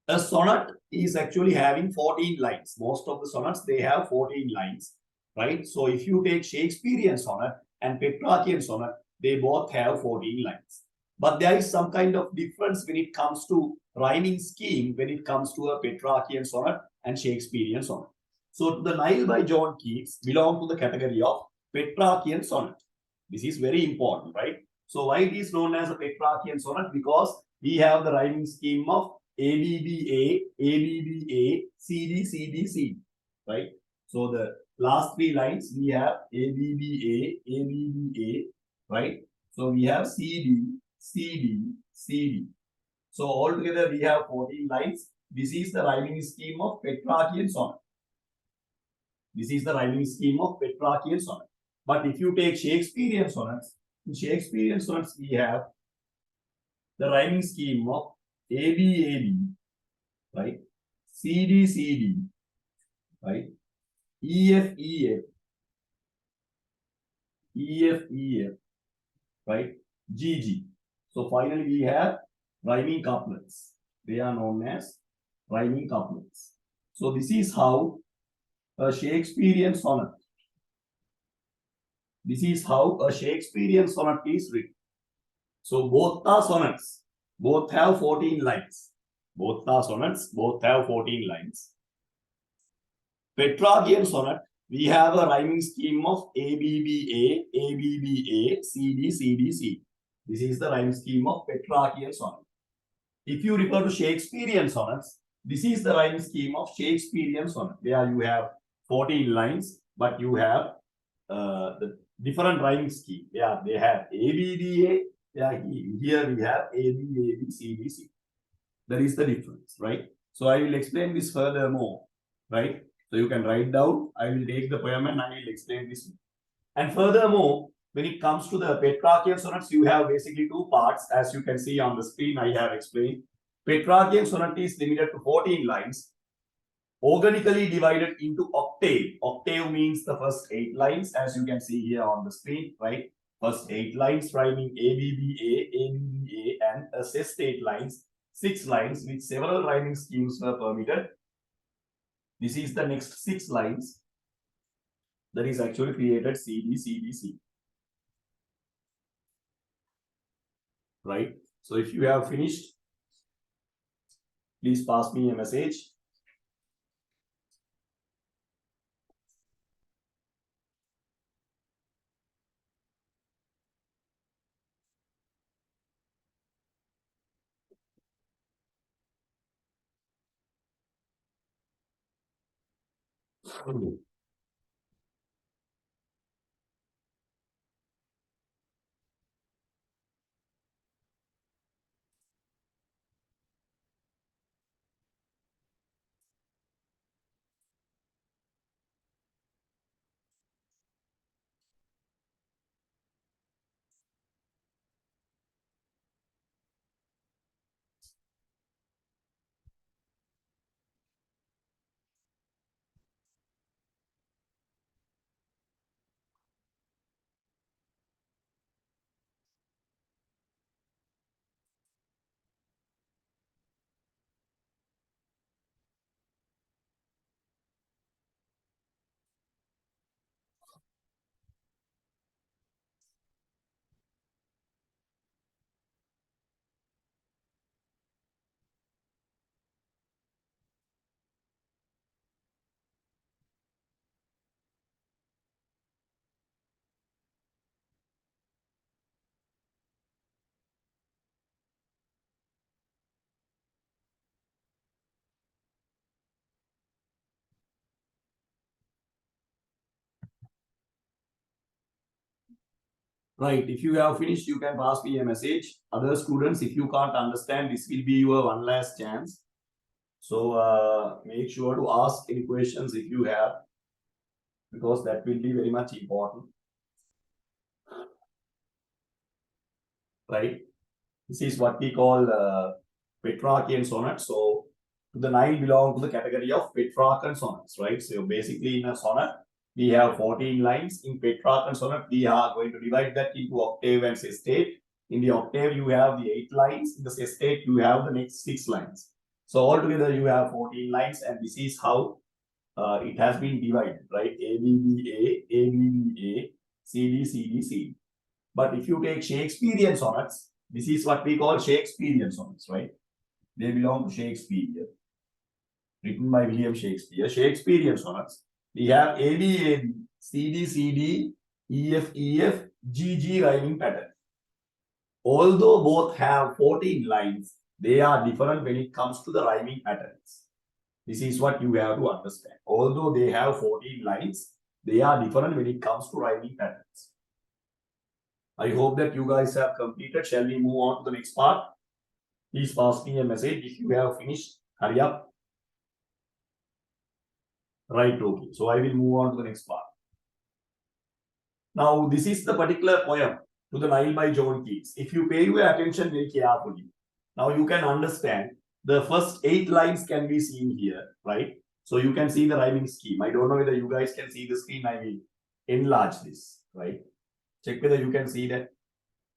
A sonnet is actually having 14 lines. Most of the sonnets, they have 14 lines, right? So if you take Shakespearean sonnet and Petrarchian sonnet, they both have 14 lines. But there is some kind of difference when it comes to rhyming scheme, when it comes to a Petrarchian sonnet and Shakespearean sonnet. So the Nile by John Keats belong to the category of Petrarchian sonnet. This is very important, right? So why it is known as a Petrarchian sonnet? Because we have the rhyming scheme of ABBA, ABBA, CD, CD, CD, right? So the last three lines we have ABBA, ABBA, right? So we have CD, CD, CD. So altogether we have 14 lines. This is the rhyming scheme of Petrarchian sonnet. This is the rhyming scheme of Petrarchian sonnet. But if you take Shakespearean sonnets, in Shakespearean sonnets we have the rhyming scheme of ABAB, right? CD, CD, right? EF, EF, EF, EF, right? GG. So finally we have rhyming couplets. They are known as rhyming couplets. So this is how a Shakespearean sonnet. This is how a Shakespearean sonnet is written. So both are sonnets. Both have 14 lines. Both are sonnets. Both have 14 lines. Petrarchian sonnet, we have a rhyming scheme of ABBA, ABBA, CD, CD, C. This is the rhyme scheme of Petrarchian sonnet. If you refer to Shakespearean sonnets, this is the rhyme scheme of Shakespearean sonnet. There you have 14 lines, but you have the different rhyme scheme. Yeah, they have ABBA. Yeah, here we have ABAB, CD, C. That is the difference, right? So I will explain this furthermore, right? So you can write down. I will take the poem and I will explain this. And furthermore, when it comes to the Petrarchian sonnets, you have basically two parts. As you can see on the screen, I have explained. Petrarchian sonnet is limited to 14 lines, organically divided into octave. Octave means the first 8 lines, as you can see here on the screen, right? First 8 lines rhyming ABBA, ABBA, and assessed 8 lines, 6 lines with several rhyming schemes were permitted. This is the next 6 lines that is actually created CD, CD, C. Right? So if you have finished, please pass me a message. Right. If you have finished, you can pass me a message. Other students, if you can't understand, this will be your one last chance. So make sure to ask any questions if you have, because that will be very much important. Right. This is what we call Petrarchian sonnets. So the Nile belong to the category of Petrarchan sonnets, right? So basically in a sonnet, we have 14 lines. In Petrarchan sonnet, we are going to divide that into octave and sestate. In the octave, you have the 8 lines. In the sestate, you have the next 6 lines. So altogether, you have 14 lines, and this is how it has been divided, right? A, B, B, A, A, B, B, A, C, D, C, D, C, D. But if you take Shakespearean sonnets, this is what we call Shakespearean sonnets, right? They belong to Shakespeare, written by William Shakespeare. Shakespearean sonnets. We have A, B, A, B, C, D, C, D, E, F, E, F, G, G rhyming pattern. Although both have 14 lines, they are different when it comes to the rhyming patterns. This is what you have to understand. Although they have 14 lines, they are different when it comes to rhyming patterns. I hope that you guys have completed. Shall we move on to the next part? Please pass me a message if you have finished. Hurry up. Right, okay. So I will move on to the next part. Now, this is the particular poem to the Nile by John Keats. If you pay your attention very carefully, now you can understand the first 8 lines can be seen here, right? So you can see the rhyming scheme. I don't know whether you guys can see the screen. I will enlarge this, right? Check whether you can see that.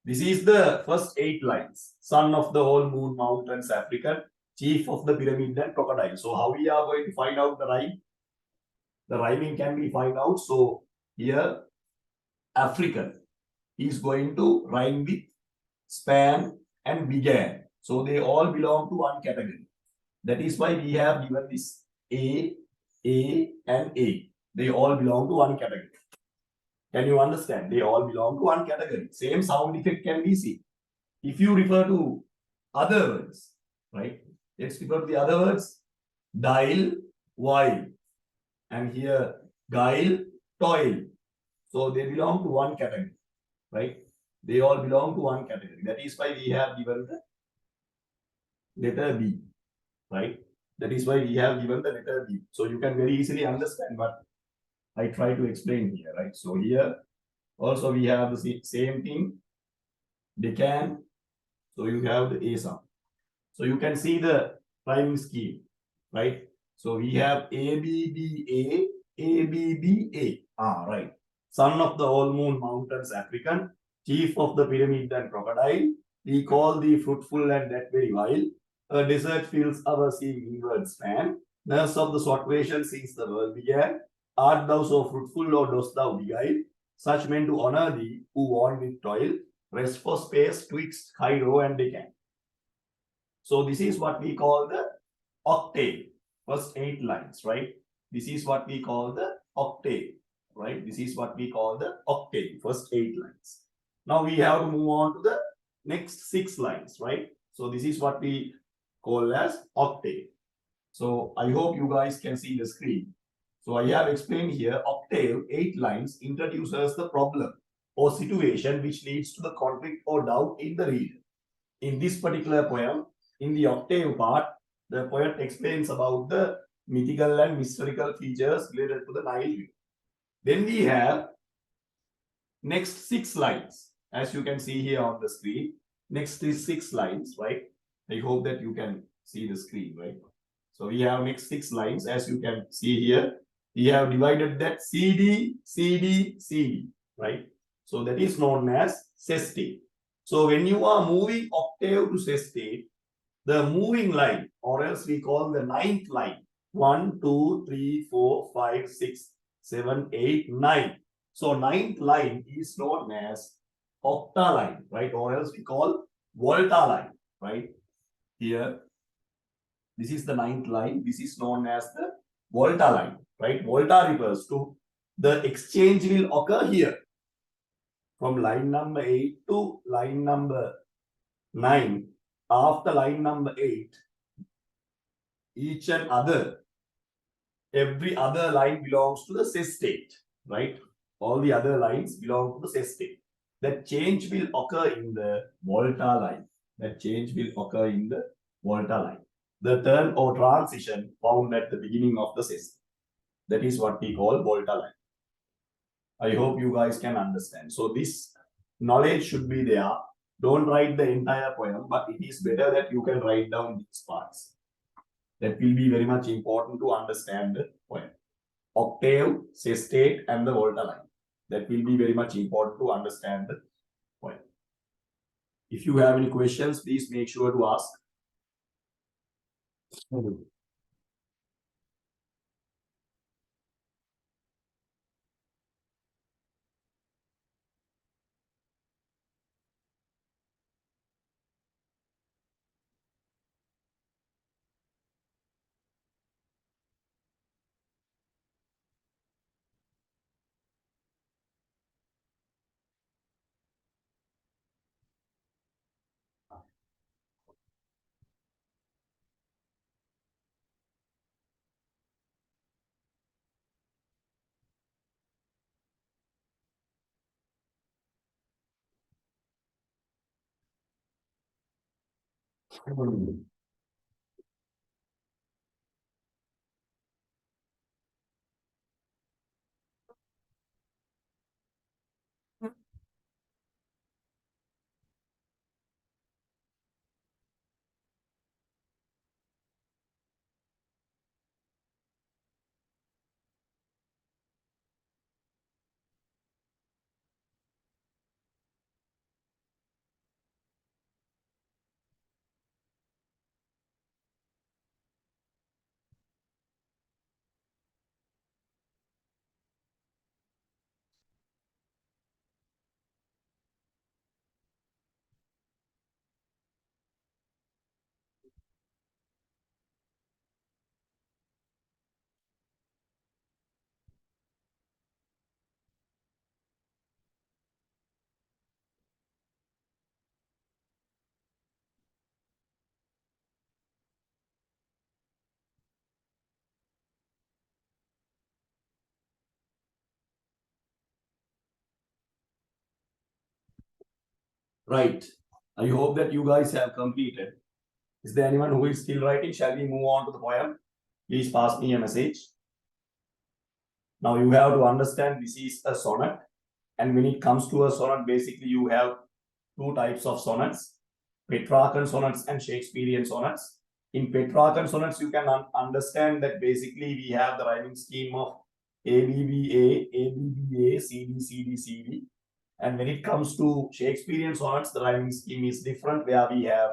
This is the first 8 lines. Son of the whole moon, mountains, African, chief of the pyramid and crocodile. So how we are going to find out the rhyme? The rhyming can be find out. So here, African is going to rhyme with span and began. So they all belong to one category. That is why we have given this A, and A. They all belong to one category. Can you understand? They all belong to one category. Same sound effect can be seen. If you refer to other words, right? Let's refer to the other words. Dial, while. And here, guile, toil. So they belong to one category, right? They all belong to one category. That is why we have given the letter B, right? That is why we have given the letter B. So you can very easily understand what I try to explain here, right? So here also we have the same thing. They can. So you have the A sound. So you can see the rhyming scheme, right? So we have A, B, B, A, A, B, B, A. Ah, right. Son of the whole moon, mountains, African, chief of the pyramid and crocodile, we call thee fruitful and that very while. A desert fills our sea inward span. Nurse of the situation since the world began. Art thou so fruitful or dost thou beguile? Such men to honor thee, who want with toil, rest for space twixt Cairo and Deccan. So this is what we call the octave. First 8 lines, right? This is what we call the octave, right? This is what we call the octave, first 8 lines. Now we have to move on to the next 6 lines, right? So this is what we call as octave. So I hope you guys can see the screen. So I have explained here, octave, 8 lines, introduces the problem or situation which leads to the conflict or doubt in the reader. In this particular poem, in the octave part, the poet explains about the mythical and mystical features related to the Nile River. Then we have next 6 lines, as you can see here on the screen. Next is 6 lines, right? I hope that you can see the screen, right? So we have next 6 lines, as you can see here. We have divided that CD, CD, CD, right? So that is known as sestate. So when you are moving octave to sestate, the moving line, or else we call the 9th line, 1, 2, 3, 4, 5, 6, 7, 8, 9. So 9th line is known as octa line, right? Or else we call volta line, right? Here, this is the 9th line. This is known as the volta line, right? Volta refers to the exchange will occur here from line number 8 to line number 9. After line number 8, each and every other line belongs to the sestate, right? All the other lines belong to the sestate. that change will occur in the volta line. That change will occur in the volta line. The turn or transition found at the beginning of the system. That is what we call volta line. I hope you guys can understand. So this knowledge should be there. Don't write the entire poem, but it is better that you can write down these parts. That will be very much important to understand the poem. Octave, sestate, and the volta line. That will be very much important to understand the poem. If you have any questions, please make sure to ask. Right. I hope that you guys have completed. Is there anyone who is still writing? Shall we move on to the poem? Please pass me a message. Now you have to understand this is a sonnet. And when it comes to a sonnet, basically you have two types of sonnets, Petrarchan sonnets and Shakespearean sonnets. In Petrarchan sonnets, you can understand that basically we have the rhyming scheme of ABBA, ABBA, CD, CD, CD. And when it comes to Shakespearean sonnets, the rhyming scheme is different, where we have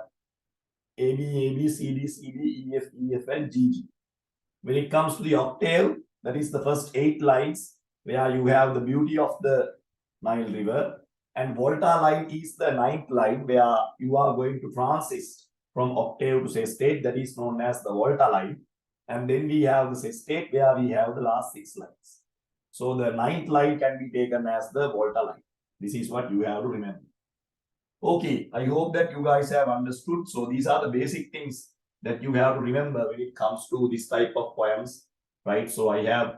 AB, AB, CD, CD, EF, EF, and GG. When it comes to the octave, that is the first 8 lines, where you have the beauty of the Nile River. And volta line is the 9th line, where you are going to transist from octave to sestate. That is known as the volta line. And then we have the sestate, where we have the last 6 lines. So the 9th line can be taken as the volta line. This is what you have to remember. Okay, I hope that you guys have understood. So these are the basic things that you have to remember when it comes to this type of poems, right? So I have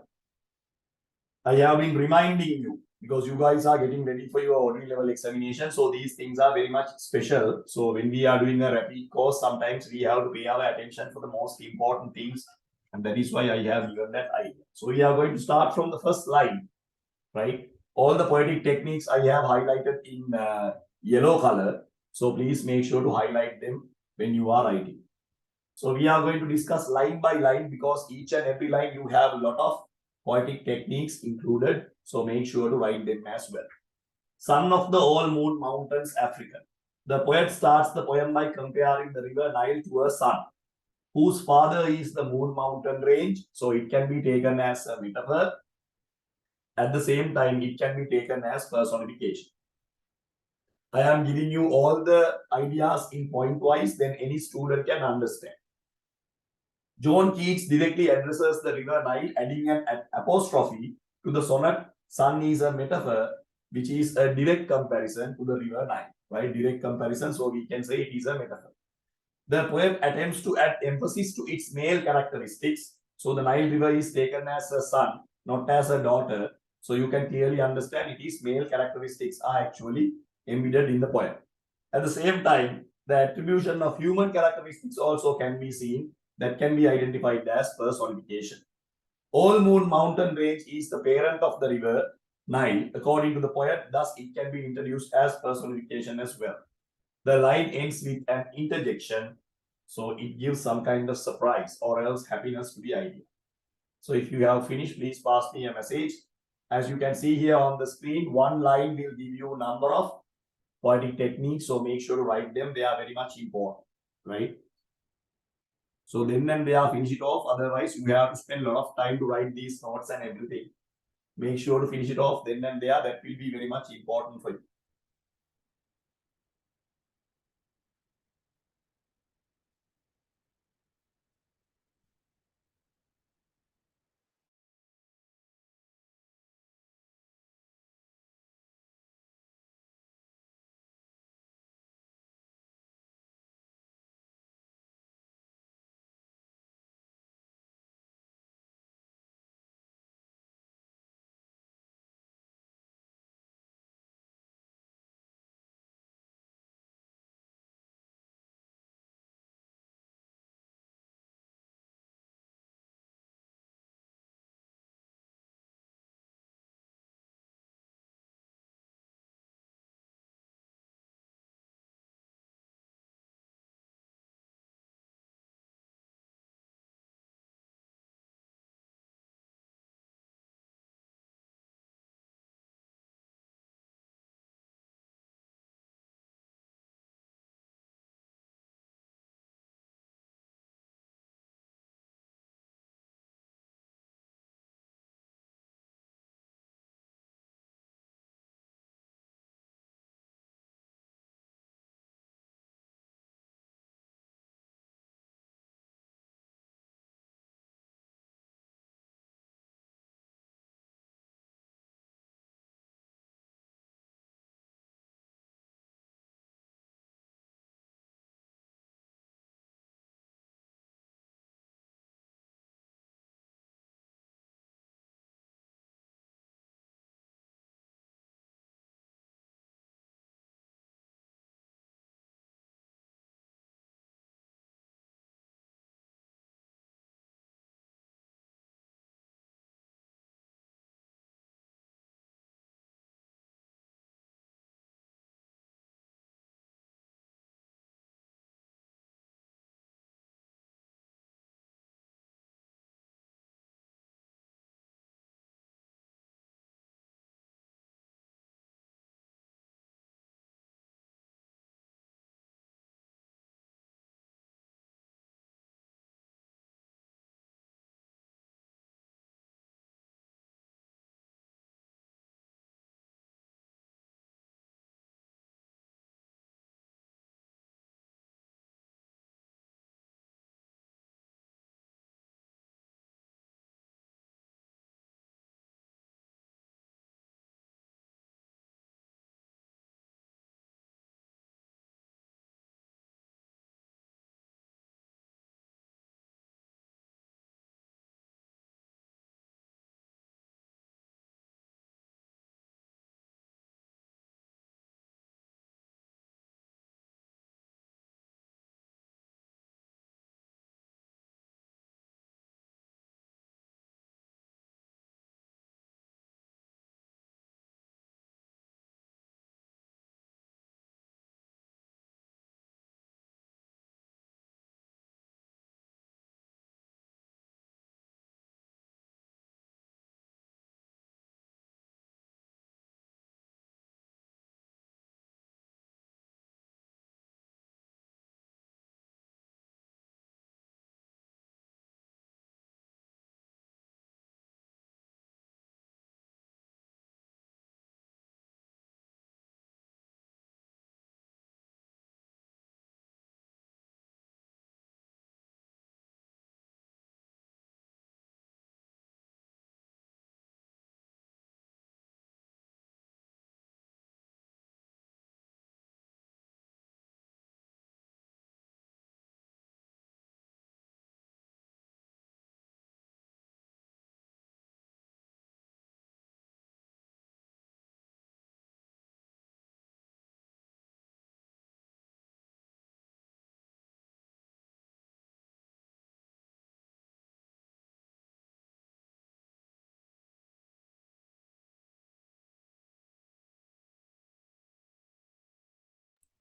been reminding you, because you guys are getting ready for your ordinary level examination. So these things are very much special. So when we are doing a rapid course, sometimes we have to pay our attention for the most important things. And that is why I have given that idea. So we are going to start from the first line, right? All the poetic techniques I have highlighted in yellow color. So please make sure to highlight them when you are writing. So we are going to discuss line by line, because each and every line you have a lot of poetic techniques included. So make sure to write them as well. Son of the all moon mountains, African. The poet starts the poem by comparing the river Nile to a sun, whose father is the moon mountain range. So it can be taken as a metaphor. At the same time, it can be taken as personification. I am giving you all the ideas in point wise, then any student can understand. John Keats directly addresses the river Nile, adding an apostrophe to the sonnet. Sun is a metaphor, which is a direct comparison to the river Nile, right? Direct comparison, so we can say it is a metaphor. The poem attempts to add emphasis to its male characteristics. So the Nile River is taken as a son, not as a daughter. So you can clearly understand it is male characteristics are actually embedded in the poem. At the same time, the attribution of human characteristics also can be seen, that can be identified as personification. All Moon mountain range is the parent of the river Nile, according to the poet, thus it can be introduced as personification as well. The line ends with an interjection, so it gives some kind of surprise or else happiness to the idea. So if you have finished, please pass me a message. As you can see here on the screen, one line will give you a number of poetic techniques, so make sure to write them. They are very much important, right? So then and there, finish it off. Otherwise, you have to spend a lot of time to write these notes and everything. Make sure to finish it off then and there. That will be very much important for you.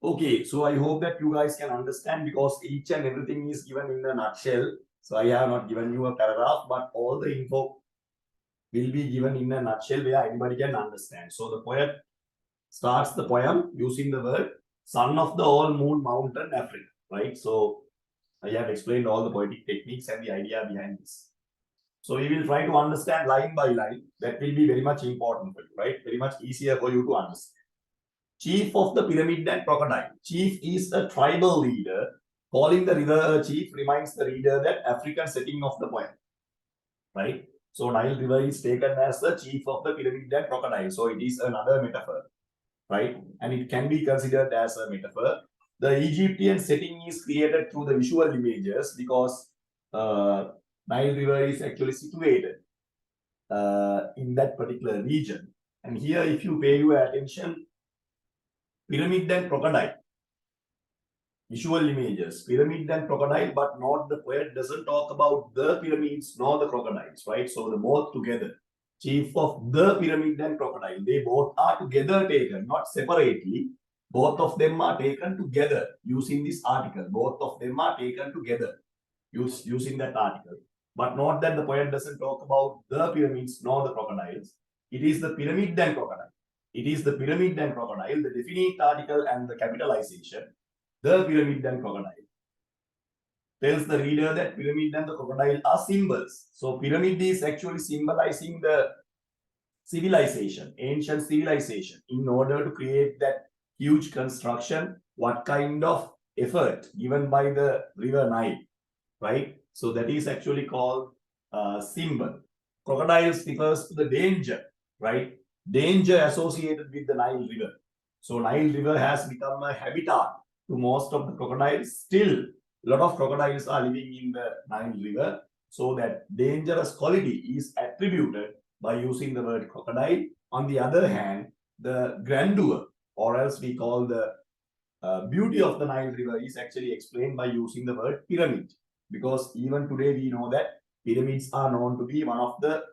Okay, so I hope that you guys can understand because each and everything is given in a nutshell. So I have not given you a paragraph, but all the info will be given in a nutshell where anybody can understand. So the poet starts the poem using the word son of the all moon mountain Africa, right? So I have explained all the poetic techniques and the idea behind this. So we will try to understand line by line. That will be very much important for you, right? Very much easier for you to understand. Chief of the pyramid and crocodile. Chief is a tribal leader. Calling the river a chief reminds the reader that African setting of the poem, right? So Nile River is taken as the chief of the pyramid and crocodile. So it is another metaphor, right? And it can be considered as a metaphor. The Egyptian setting is created through the visual images because Nile River is actually situated in that particular region. And here, if you pay your attention, pyramid and crocodile, visual images, pyramid and crocodile, but not the poet doesn't talk about the pyramids nor the crocodiles, right? So the both together. Chief of the pyramid and crocodile, they both are together taken, not separately. Both of them are taken together using this article. Both of them are taken together using that article. But not that the poet doesn't talk about the pyramids nor the crocodiles. It is the pyramid and crocodile. It is the pyramid and crocodile, the definite article and the capitalization, the pyramid and crocodile. Tells the reader that pyramid and the crocodile are symbols. So pyramid is actually symbolizing the civilization, ancient civilization. In order to create that huge construction, what kind of effort given by the river Nile, right? So that is actually called symbol. Crocodiles refers to the danger, right? Danger associated with the Nile River. So Nile River has become a habitat to most of the crocodiles. Still, a lot of crocodiles are living in the Nile River. So that dangerous quality is attributed by using the word crocodile. On the other hand, the grandeur, or else we call the beauty of the Nile River, is actually explained by using the word pyramid. Because even today we know that pyramids are known to be one of the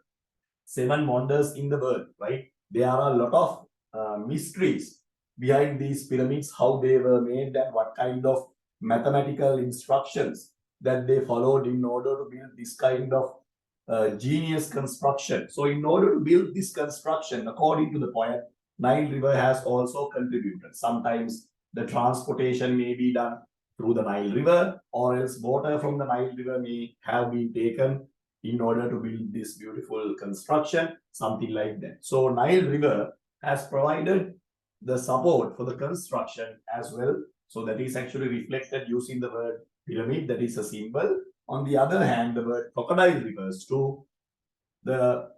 7 wonders in the world, right? There are a lot of mysteries behind these pyramids, how they were made and what kind of mathematical instructions that they followed in order to build this kind of genius construction. So in order to build this construction, according to the poet, Nile River has also contributed. Sometimes the transportation may be done through the Nile River, or else water from the Nile River may have been taken in order to build this beautiful construction, something like that. So Nile River has provided the support for the construction as well. So that is actually reflected using the word pyramid, that is a symbol. On the other hand, the word crocodile refers to the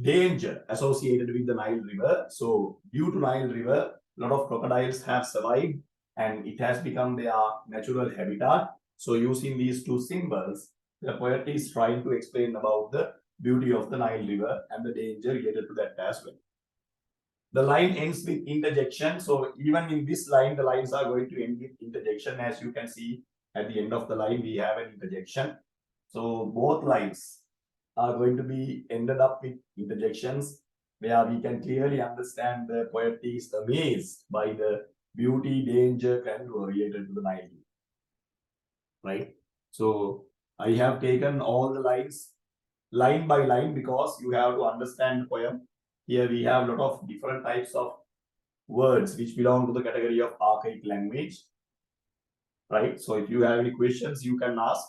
danger associated with the Nile River. So due to Nile River, a lot of crocodiles have survived and it has become their natural habitat. So using these two symbols, the poet is trying to explain about the beauty of the Nile River and the danger related to that as well. The line ends with interjection. So even in this line, the lines are going to end with interjection. As you can see at the end of the line, we have an interjection. So both lines are going to be ended up with interjections where we can clearly understand the poet is amazed by the beauty, danger, grandeur related to the Nile, right? So I have taken all the lines line by line because you have to understand the poem. Here we have a lot of different types of words which belong to the category of archaic language, right? So if you have any questions, you can ask.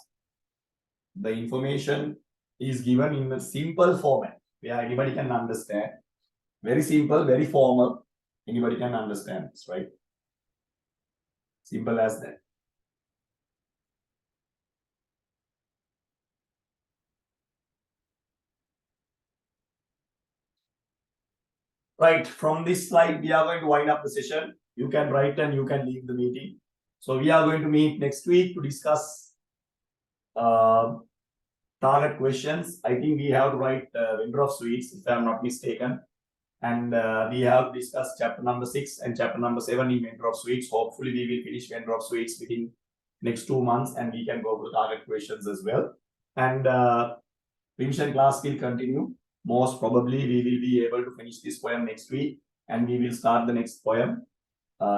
The information is given in a simple format where anybody can understand. Very simple, very formal. Anybody can understand this, right? Simple as that. Right, from this slide, we are going to wind up the session. You can write and you can leave the meeting. So we are going to meet next week to discuss target questions. I think we have to write vendor of sweets, if I am not mistaken. And we have discussed chapter number 6 and chapter number 7 in vendor of sweets. Hopefully, we will finish vendor of sweets within next 2 months and we can go to the target questions as well. And revision class will continue. Most probably, we will be able to finish this poem next week and we will start the next poem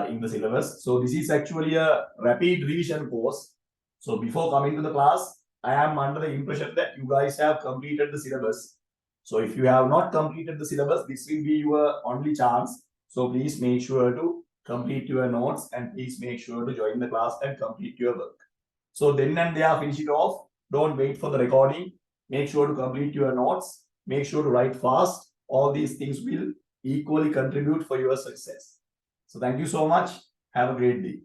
in the syllabus. So this is actually a rapid revision course. So before coming to the class, I am under the impression that you guys have completed the syllabus. So if you have not completed the syllabus, this will be your only chance. So please make sure to complete your notes and please make sure to join the class and complete your work. So then and there, finish it off. Don't wait for the recording. Make sure to complete your notes. Make sure to write fast. All these things will equally contribute for your success. So thank you so much. Have a great day.